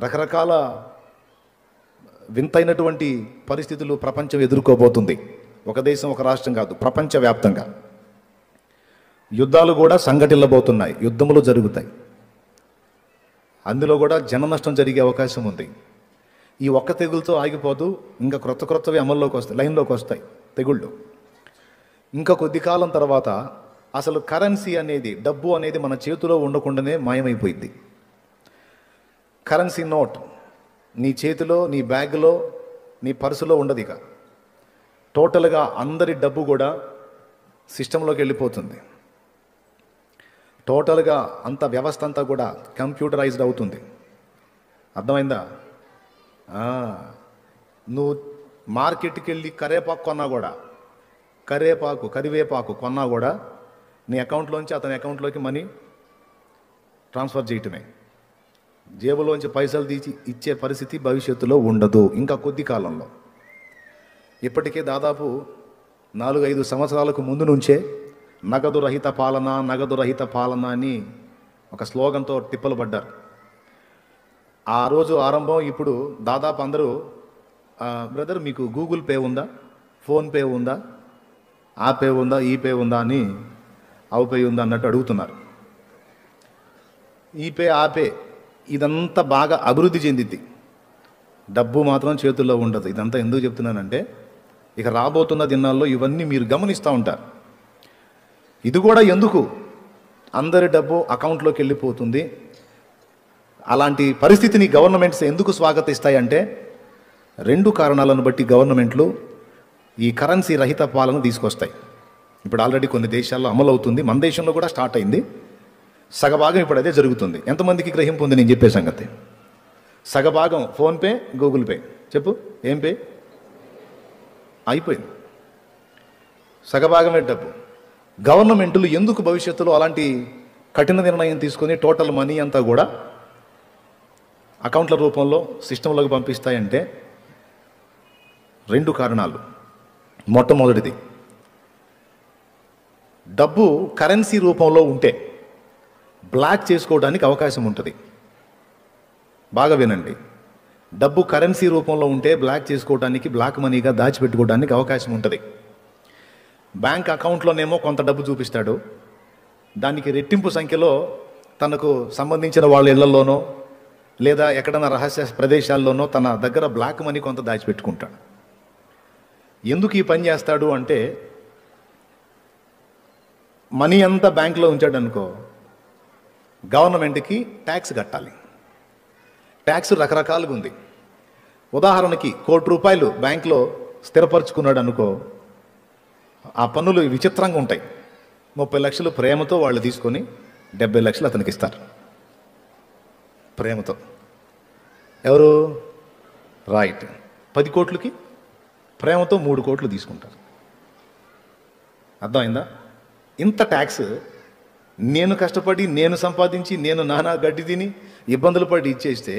రకరకాల వింతైనటువంటి పరిస్థితులు ప్రపంచం ఎదుర్కోబోతుంది. ఒక దేశం, ఒక రాష్ట్రం కాదు, ప్రపంచవ్యాప్తంగా యుద్ధాలు కూడా సంఘటిల్లబోతున్నాయి, యుద్ధములు జరుగుతాయి. అందులో కూడా జన నష్టం జరిగే అవకాశం ఉంది. ఈ ఒక్క తెగులతో ఆగిపోదు, ఇంకా క్రొత్తవి అమల్లోకి వస్తాయి, లైన్లోకి వస్తాయి తెగుళ్ళు. ఇంకా కొద్ది కాలం తర్వాత అసలు కరెన్సీ అనేది, డబ్బు అనేది మన చేతిలో ఉండకుండానే మాయమైపోయింది. కరెన్సీ నోట్ నీ చేతిలో, నీ బ్యాగ్లో, నీ పర్సులో ఉండదు. ఇక టోటల్గా అందరి డబ్బు కూడా సిస్టంలోకి వెళ్ళిపోతుంది. టోటల్గా అంత వ్యవస్థ అంతా కూడా కంప్యూటరైజ్డ్ అవుతుంది. అర్థమైందా? నువ్వు మార్కెట్కి వెళ్ళి కరివేపాకు కొన్నా కూడా నీ అకౌంట్లోంచి అతని అకౌంట్లోకి మనీ ట్రాన్స్ఫర్ చేయటమే. జేబులోంచి పైసలు తీసి ఇచ్చే పరిస్థితి భవిష్యత్తులో ఉండదు ఇంకా కొద్ది కాలంలో. ఇప్పటికే దాదాపు 4-5 సంవత్సరాలకు ముందు నుంచే నగదు రహిత పాలన అని ఒక స్లోగన్తో తిప్పలు పడ్డారు. ఆ రోజు ఆరంభం. ఇప్పుడు దాదాపు అందరూ బ్రదర్ మీకు గూగుల్ పే ఉందా, ఫోన్పే ఉందా, ఆ పే ఉందా, ఈ పే ఉందా అని, అవు పే ఉందా అన్నట్టు అడుగుతున్నారు. ఈ పే, ఆ పే ఇదంతా బాగా అభివృద్ధి చెందిద్ది, డబ్బు మాత్రం చేతుల్లో ఉండదు. ఇదంతా ఎందుకు చెప్తున్నానంటే ఇక రాబోతున్న దినాల్లో ఇవన్నీ మీరు గమనిస్తూ ఉంటారు. ఇది కూడా ఎందుకు అందరి డబ్బు అకౌంట్లోకి వెళ్ళిపోతుంది. అలాంటి పరిస్థితిని గవర్నమెంట్స్ ఎందుకు స్వాగతిస్తాయంటే 2 కారణాలను బట్టి గవర్నమెంట్లు ఈ కరెన్సీ రహిత పాలన తీసుకొస్తాయి. ఇప్పుడు ఆల్రెడీ కొన్ని దేశాల్లో అమలు అవుతుంది, మన దేశంలో కూడా స్టార్ట్ అయింది. సగభాగం ఇప్పుడు అదే జరుగుతుంది. ఎంతమందికి గ్రహింపు ఉంది నేను చెప్పే సంగతి? సగభాగం ఫోన్పే, గూగుల్ పే. చెప్పు, ఏం పే అయిపోయింది, సగభాగమే డబ్బు. గవర్నమెంట్లు ఎందుకు భవిష్యత్తులో అలాంటి కఠిన నిర్ణయం తీసుకొని టోటల్ మనీ అంతా కూడా అకౌంట్ల రూపంలో సిస్టంలోకి పంపిస్తాయంటే 2 కారణాలు. మొట్టమొదటిది, డబ్బు కరెన్సీ రూపంలో ఉంటే బ్లాక్ చేసుకోవడానికి అవకాశం ఉంటుంది. బాగా వినండి, డబ్బు కరెన్సీ రూపంలో ఉంటే బ్లాక్ చేసుకోవడానికి, బ్లాక్ మనీగా దాచిపెట్టుకోవడానికి అవకాశం ఉంటుంది. బ్యాంక్ అకౌంట్లోనేమో కొంత డబ్బు చూపిస్తాడు, దానికి రెట్టింపు సంఖ్యలో తనకు సంబంధించిన వాళ్ళ ఇళ్లలోనో లేదా ఎక్కడైనా రహస్య ప్రదేశాల్లోనో తన దగ్గర బ్లాక్ మనీ కొంత దాచిపెట్టుకుంటాడు. ఎందుకు ఈ పని చేస్తాడు అంటే, మనీ అంతా బ్యాంకులో ఉంచాడు అనుకో, గవర్నమెంట్కి ట్యాక్స్ కట్టాలి. ట్యాక్స్ రకరకాలుగా ఉంది. ఉదాహరణకి ₹1,00,00,000 బ్యాంకులో స్థిరపరుచుకున్నాడు అనుకో, ఆ పన్నులు విచిత్రంగా ఉంటాయి. 30 లక్షలు ప్రేమతో వాళ్ళు తీసుకొని 70 లక్షలు అతనికి ఇస్తారు. ప్రేమతో ఎవరు? రైట్. 10 కోట్లకి ప్రేమతో 3 కోట్లు తీసుకుంటారు. అర్థమైందా? ఇంత ట్యాక్స్ నేను కష్టపడి, నేను సంపాదించి, నేను నానా గడ్డి తిని ఇబ్బందులు పడి ఇచ్చేస్తే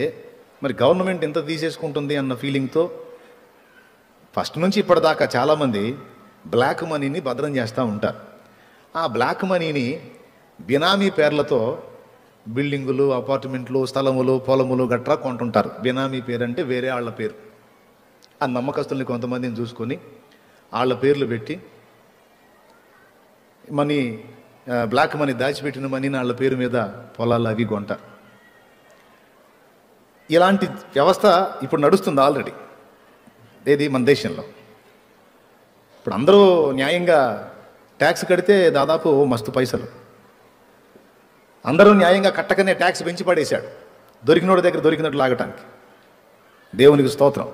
మరి గవర్నమెంట్ ఎంత తీసేసుకుంటుంది అన్న ఫీలింగ్తో ఫస్ట్ నుంచి ఇప్పటిదాకా చాలామంది బ్లాక్ మనీని భద్రం చేస్తూ ఉంటారు. ఆ బ్లాక్ మనీని బినామీ పేర్లతో బిల్డింగులు, అపార్ట్మెంట్లు, స్థలములు, పొలములు గట్రా కొంటుంటారు. బినామీ పేరు అంటే వేరే వాళ్ళ పేరు. ఆ నమ్మకస్తుల్ని కొంతమందిని చూసుకొని వాళ్ళ పేర్లు పెట్టి మనీ, బ్లాక్ మనీ దాచిపెట్టిన మనీని వాళ్ళ పేరు మీద పొలాలు అవి కొంటారు. ఇలాంటి వ్యవస్థ ఇప్పుడు నడుస్తుంది ఆల్రెడీ. ఏది? మన దేశంలో. ఇప్పుడు అందరూ న్యాయంగా ట్యాక్స్ కడితే దాదాపు మస్తు పైసలు. అందరూ న్యాయంగా కట్టకనే ట్యాక్స్ పెంచి పడేశాడు, దొరికినోడి దగ్గర దొరికినట్టు లాగటానికి. దేవునికి స్తోత్రం.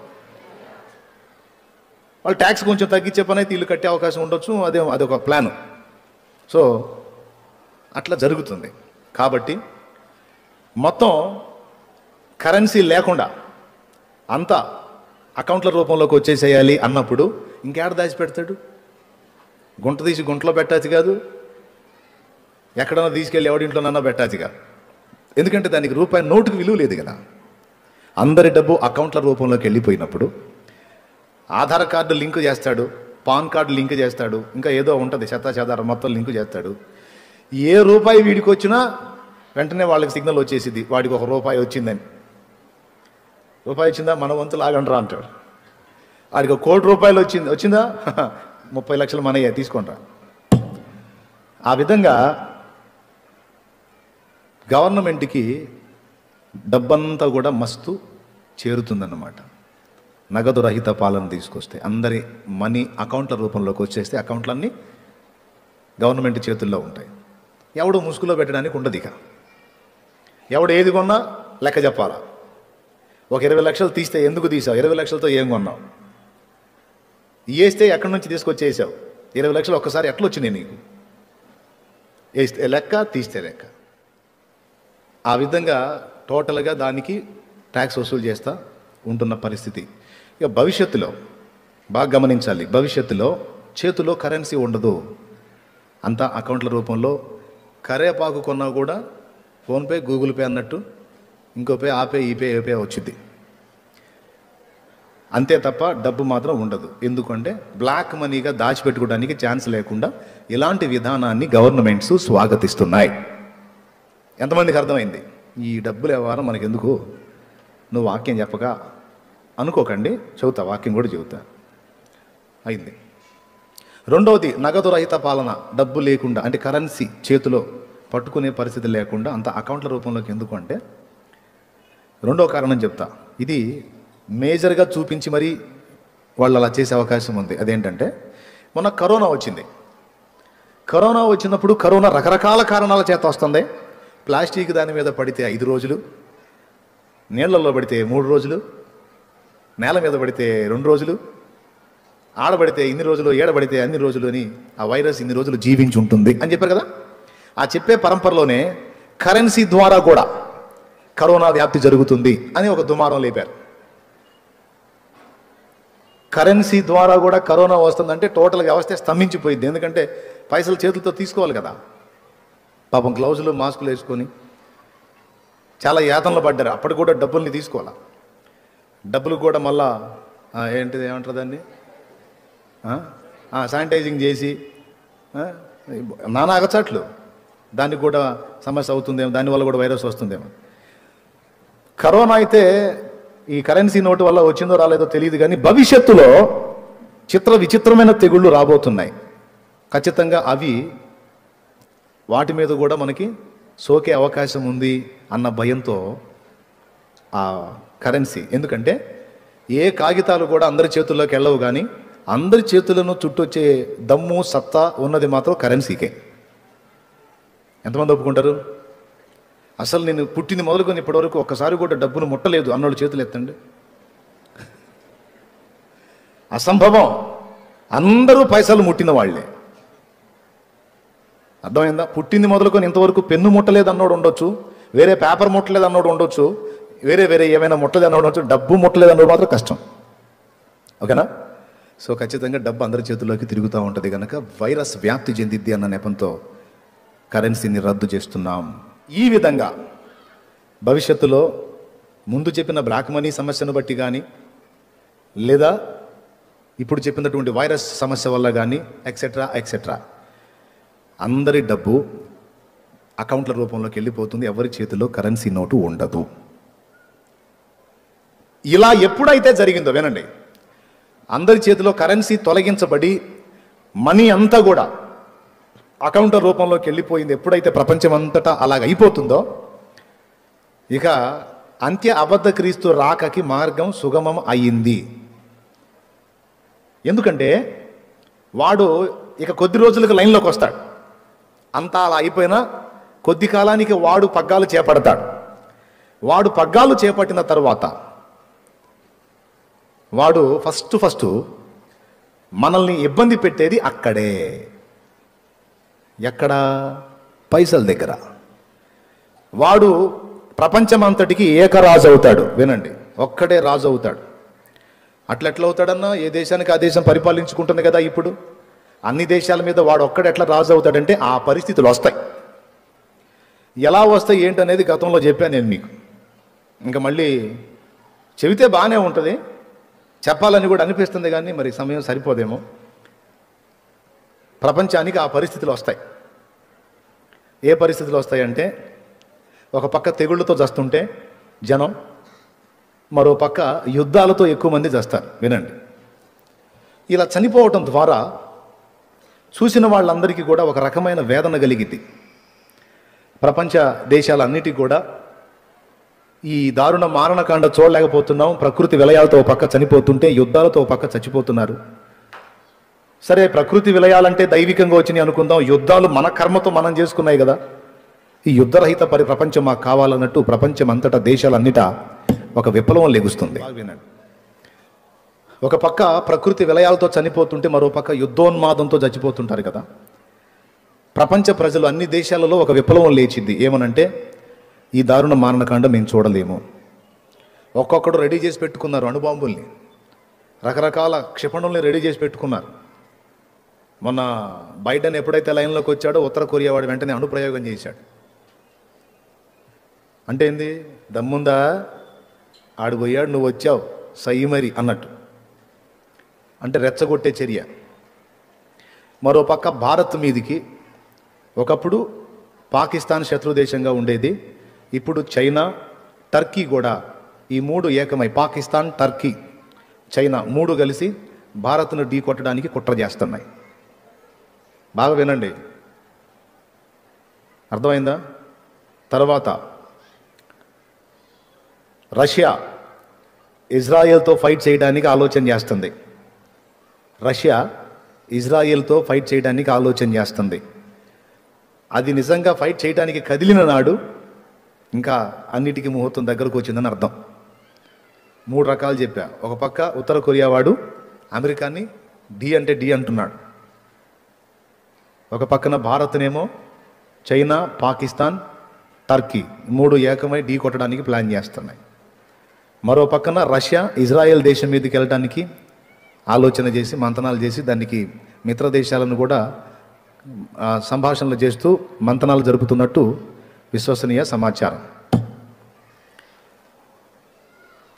వాళ్ళు ట్యాక్స్ కొంచెం తగ్గించే పని అయితే ఇల్లు కట్టే అవకాశం ఉండొచ్చు, అదొక ప్లాను. సో అట్లా జరుగుతుంది. కాబట్టి మొత్తం కరెన్సీ లేకుండా అంతా అకౌంట్ల రూపంలోకి వచ్చేసేయాలి అన్నప్పుడు ఇంకేడ దాచిపెడతాడు? గుంట తీసి గుంటలో పెట్టాచి కాదు, ఎక్కడన్నా తీసుకెళ్ళి ఎవడింట్లోనన్నా పెట్టాచి కాదు. ఎందుకంటే దానికి రూపాయి నోటుకు విలువ లేదు కదా. అందరి డబ్బు అకౌంట్ల రూపంలోకి వెళ్ళిపోయినప్పుడు ఆధార్ కార్డు లింక్ చేస్తాడు, పాన్ కార్డు లింక్ చేస్తాడు, ఇంకా ఏదో ఉంటుంది చెత్తాచెదారం మొత్తం లింక్ చేస్తాడు. ఏ రూపాయి వీడికి వచ్చినా వెంటనే వాళ్ళకి సిగ్నల్ వచ్చేసింది, వాడికి ₹1 వచ్చిందని. రూపాయి వచ్చిందా, మన వంతు లాగండ్రా అంటాడు. వాడికి ₹1,00,00,000 వచ్చిందా 30 లక్షలు మనయ్యే తీసుకుంటా. ఆ విధంగా గవర్నమెంట్కి డబ్బంతా కూడా మస్తు చేరుతుందన్నమాట. నగదు రహిత పాలన తీసుకొస్తే, అందరి మనీ అకౌంట్ల రూపంలోకి వచ్చేస్తే అకౌంట్లన్నీ గవర్నమెంట్ చేతుల్లో ఉంటాయి. ఎవడు ముసుగులో పెట్టడానికి ఉండదు. ఇక ఎవడు ఏది కొన్నా లెక్క చెప్పాలా. ఒక 20 లక్షలు తీస్తే ఎందుకు తీసావు, 20 లక్షలతో ఏం కొన్నావు, వేస్తే ఎక్కడి నుంచి తీసుకొచ్చేసావు, 20 లక్షలు ఒక్కసారి ఎట్లా వచ్చినాయి నీకు, వేస్తే లెక్క, తీస్తే లెక్క. ఆ విధంగా టోటల్గా దానికి ట్యాక్స్ వసూలు చేస్తూ ఉంటున్న పరిస్థితి. ఇక భవిష్యత్తులో బాగా గమనించాలి, భవిష్యత్తులో చేతిలో కరెన్సీ ఉండదు, అంతా అకౌంట్ల రూపంలో. కరేపాకు కొన్నా కూడా ఫోన్పే, గూగుల్ పే అన్నట్టు ఇంకో పే, ఆ పే, ఈ పే, ఏ పే వచ్చింది అంతే తప్ప డబ్బు మాత్రం ఉండదు. ఎందుకంటే బ్లాక్ మనీగా దాచిపెట్టుకోవడానికి ఛాన్స్ లేకుండా ఇలాంటి విధానాన్ని గవర్నమెంట్స్ స్వాగతిస్తున్నాయి. ఎంతమందికి అర్థమైంది? ఈ డబ్బుల వ్యవహారం మనకెందుకు, నువ్వు వాక్యం చెప్పక అనుకోకండి, చెబుతా, వాక్యం కూడా చెబుతా. అయింది. రెండవది, నగదు రహిత పాలన. డబ్బు లేకుండా, అంటే కరెన్సీ చేతిలో పట్టుకునే పరిస్థితి లేకుండా అంత అకౌంట్ల రూపంలోకి. ఎందుకు అంటే రెండో కారణం చెప్తా. ఇది మేజర్గా చూపించి మరీ వాళ్ళు అలా చేసే అవకాశం ఉంది. అదేంటంటే మొన్న కరోనా వచ్చింది. కరోనా వచ్చినప్పుడు కరోనా రకరకాల కారణాల చేత వస్తుంది. ప్లాస్టిక్ దాని మీద పడితే 5 రోజులు, నీళ్లలో పడితే 3 రోజులు, నేల మీద పడితే 2 రోజులు, ఆడబడితే ఇన్ని రోజులు, ఏడబడితే అన్ని రోజులు అని ఆ వైరస్ ఇన్ని రోజులు జీవించి ఉంటుంది అని చెప్పారు కదా. ఆ చెప్పే పరంపరలోనే కరెన్సీ ద్వారా కూడా కరోనా వ్యాప్తి జరుగుతుంది అని ఒక దుమారం లేపారు. కరెన్సీ ద్వారా కూడా కరోనా వస్తుందంటే టోటల్ వ్యవస్థ స్తంభించిపోయింది. ఎందుకంటే పైసలు చేతులతో తీసుకోవాలి కదా. పాపం గ్లౌజులు, మాస్కులు వేసుకొని చాలా యాతనలు పడ్డారు. అప్పటికి కూడా డబ్బుల్ని తీసుకోవాలా. డబ్బులు కూడా మళ్ళా ఏంటిది, ఏమంటారు దాన్ని, శానిటైజింగ్ చేసి నానా అగచాట్లు. దానికి కూడా సమస్య అవుతుందేమో, దానివల్ల కూడా వైరస్ వస్తుందేమో. కరోనా అయితే ఈ కరెన్సీ నోటు వల్ల వచ్చిందో రాలేదో తెలియదు, కానీ భవిష్యత్తులో విచిత్రమైన తెగుళ్ళు రాబోతున్నాయి. ఖచ్చితంగా అవి వాటి మీద కూడా మనకి సోకే అవకాశం ఉంది అన్న భయంతో ఆ కరెన్సీ. ఎందుకంటే ఏ కాగితాలు కూడా అందరి చేతుల్లోకి వెళ్ళవు, కానీ అందరి చేతులను చుట్టొచ్చే దమ్ము, సత్తా ఉన్నది మాత్రం కరెన్సీకే. ఎంతమంది ఒప్పుకుంటారు? అసలు నేను పుట్టింది మొదలుకొని ఇప్పటివరకు ఒక్కసారి కూడా డబ్బును ముట్టలేదు అన్నోళ్ళు చేతులు ఎత్తండి. అసంభవం. అందరూ పైసలు ముట్టిన వాళ్ళే. అర్థమైందా? పుట్టింది మొదలుకొని ఇంతవరకు పెన్ను ముట్టలేదు అన్నోడు ఉండొచ్చు, వేరే పేపర్ ముట్టలేదు అన్నోడు ఉండొచ్చు, వేరే ఏమైనా ముట్టలేదు అన్నోడు ఉండొచ్చు, డబ్బు ముట్టలేదు అన్నోడు మాత్రం కష్టం. ఓకేనా? సో ఖచ్చితంగా డబ్బు అందరి చేతుల్లోకి తిరుగుతూ ఉంటుంది కనుక వైరస్ వ్యాప్తి చెందిద్ది అన్న నెపంతో కరెన్సీని రద్దు చేస్తున్నాం. ఈ విధంగా భవిష్యత్తులో ముందు చెప్పిన బ్లాక్ మనీ సమస్యను బట్టి కానీ, లేదా ఇప్పుడు చెప్పినటువంటి వైరస్ సమస్య వల్ల కానీ, ఎక్సెట్రా అందరి డబ్బు అకౌంట్ల రూపంలోకి వెళ్ళిపోతుంది. ఎవరి చేతిలో కరెన్సీ నోటు ఉండదు. ఇలా ఎప్పుడైతే జరిగిందో వినండి, అందరి చేతిలో కరెన్సీ తొలగించబడి మనీ అంతా కూడా అకౌంట్ రూపంలోకి వెళ్ళిపోయింది. ఎప్పుడైతే ప్రపంచం అంతటా అలాగ అయిపోతుందో, ఇక అంత్య అబద్ధ క్రీస్తు రాకకి మార్గం సుగమం అయ్యింది. ఎందుకంటే వాడు ఇక కొద్ది రోజులకు లైన్లోకి వస్తాడు. అంతా అలా అయిపోయినా కొద్ది కాలానికి వాడు పగ్గాలు చేపడతాడు. వాడు పగ్గాలు చేపట్టిన తర్వాత వాడు ఫస్ట్ మనల్ని ఇబ్బంది పెట్టేది అక్కడే. ఎక్కడ? పైసల దగ్గర. వాడు ప్రపంచమంతటికి ఏకరాజు అవుతాడు. వినండి, ఒక్కడే రాజు అవుతాడు. అట్లా అవుతాడన్నా, ఏ దేశానికి ఆ దేశం పరిపాలించుకుంటుంది కదా. ఇప్పుడు అన్ని దేశాల మీద వాడు ఒక్కడే ఎట్లా రాజు అవుతాడంటే ఆ పరిస్థితులు వస్తాయి. ఎలా వస్తాయి ఏంటనేది గతంలో చెప్పాను నేను మీకు. ఇంకా మళ్ళీ చెబితే బాగానే ఉంటుంది, చెప్పాలని కూడా అనిపిస్తుంది, కానీ మరి సమయం సరిపోదేమో. ప్రపంచానికి ఆ పరిస్థితులు వస్తాయి. ఏ పరిస్థితులు వస్తాయంటే, ఒక పక్క తెగుళ్ళతో చస్తుంటే జనం, మరో పక్క యుద్ధాలతో ఎక్కువ మంది చేస్తారు. వినండి, ఇలా చనిపోవటం ద్వారా చూసిన వాళ్ళందరికీ కూడా ఒక రకమైన వేదన కలిగింది. ప్రపంచ దేశాలన్నిటికీ కూడా ఈ దారుణ మారణకాండ చూడలేకపోతున్నాం. ప్రకృతి విలయాలతో ఒక పక్క చనిపోతుంటే యుద్ధాలతో ఒక పక్క చచ్చిపోతున్నారు. సరే, ప్రకృతి విలయాలంటే దైవికంగా వచ్చినాయి అనుకుందాం. యుద్ధాలు మన కర్మతో మనం చేసుకున్నాయి కదా. ఈ యుద్ధరహిత ప్రపంచం మాకు కావాలన్నట్టు ప్రపంచం అంతటా దేశాలన్నిటా ఒక విప్లవం లెగుస్తుంది. ఒక పక్క ప్రకృతి విలయాలతో చనిపోతుంటే మరో పక్క యుద్ధోన్మాదంతో చచ్చిపోతుంటారు కదా. ప్రపంచ ప్రజలు అన్ని దేశాలలో ఒక విప్లవం లేచింది. ఏమనంటే, ఈ దారుణ మారణకాండ మేము చూడలేము. ఒక్కొక్కడు రెడీ చేసి పెట్టుకున్నారు అణుబాంబుల్ని, రకరకాల క్షిపణుల్ని రెడీ చేసి పెట్టుకున్నారు. మొన్న బైడెన్ ఎప్పుడైతే లైన్లోకి వచ్చాడో ఉత్తర కొరియా వాడు వెంటనే అణుప్రయోగం చేశాడు. అంటే ఏంది, దమ్ముందా, ఆడు పోయాడు నువ్వు వచ్చావు సై మరి అన్నట్టు, అంటే రెచ్చగొట్టే చర్య. మరో పక్క భారత్ మీదికి ఒకప్పుడు పాకిస్తాన్ శత్రుదేశంగా ఉండేది, ఇప్పుడు చైనా, టర్కీ కూడా, ఈ మూడు ఏకమై పాకిస్తాన్, టర్కీ, చైనా మూడు కలిసి భారత్ను ఢీ కొట్టడానికి కుట్ర చేస్తున్నాయి. బాగా వినండి, అర్థమైందా? తర్వాత రష్యా ఇజ్రాయెల్తో ఫైట్ చేయడానికి ఆలోచన చేస్తుంది. రష్యా ఇజ్రాయెల్తో ఫైట్ చేయడానికి ఆలోచన చేస్తుంది. అది నిజంగా ఫైట్ చేయడానికి కదిలిన నాడు ఇంకా అన్నిటికీ ముహూర్తం దగ్గరకు వచ్చిందని అర్థం. మూడు రకాలు చెప్పా. ఒక పక్క ఉత్తర కొరియా వాడు అమెరికాని డి అంటే డి అంటున్నాడు. ఒక పక్కన భారత్నేమో చైనా, పాకిస్తాన్, టర్కీ మూడు ఏకమై ఢీ కొట్టడానికి ప్లాన్ చేస్తున్నాయి. మరో పక్కన రష్యా ఇజ్రాయెల్ దేశం మీదకి వెళ్ళడానికి ఆలోచన చేసి మంతనాలు చేసి దానికి మిత్ర దేశాలను కూడా సంభాషణలు చేస్తూ మంతనాలు జరుపుతున్నట్టు విశ్వసనీయ సమాచారం.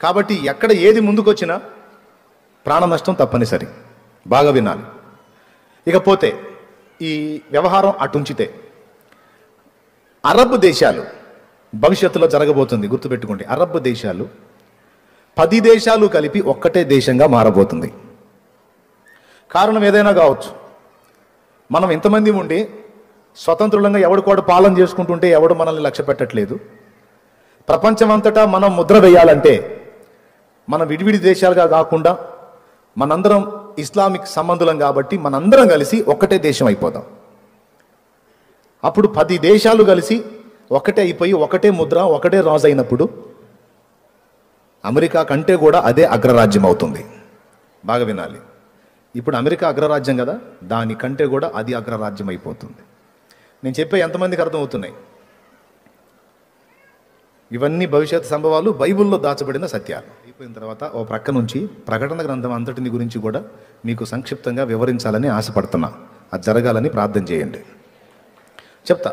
కాబట్టి ఎక్కడ ఏది ముందుకొచ్చినా ప్రాణ నష్టం తప్పనిసరి. బాగా వినాలి. ఇకపోతే ఈ వ్యవహారం అటుంచితే అరబ్ దేశాలు భవిష్యత్తులో జరగబోతుంది, గుర్తుపెట్టుకోండి. అరబ్ దేశాలు 10 దేశాలు కలిపి ఒక్కటే దేశంగా మారబోతుంది. కారణం ఏదైనా కావచ్చు. మనం ఇంతమంది ఉండి స్వతంత్రులంగా ఎవడు పాలన చేసుకుంటుంటే ఎవడు మనల్ని లక్ష్య పెట్టట్లేదు. ప్రపంచమంతటా మనం ముద్ర వేయాలంటే మన విడివిడి దేశాలుగా కాకుండా మనందరం ఇస్లామిక్ సంబంధులం కాబట్టి మనందరం కలిసి ఒక్కటే దేశం అయిపోదాం. అప్పుడు 10 దేశాలు కలిసి ఒకటే అయిపోయి ఒకటే ముద్ర, ఒకటే రాజు అయినప్పుడు అమెరికా కంటే కూడా అదే అగ్రరాజ్యం అవుతుంది. బాగా వినాలి. ఇప్పుడు అమెరికా అగ్రరాజ్యం కదా, దానికంటే కూడా అది అగ్రరాజ్యం అయిపోతుంది. నేను చెప్పే ఎంతమందికి అర్థమవుతున్నాయి? ఇవన్నీ భవిష్యత్ సంభవాలు, బైబిల్లో దాచబడిన సత్యాలు. అయిపోయిన తర్వాత ఓ ప్రక్క నుంచి ప్రకటన గ్రంథం అంతటిని గురించి కూడా మీకు సంక్షిప్తంగా వివరించాలని ఆశపడుతున్నా. అది జరగాలని ప్రార్థన చేయండి. చెప్తా.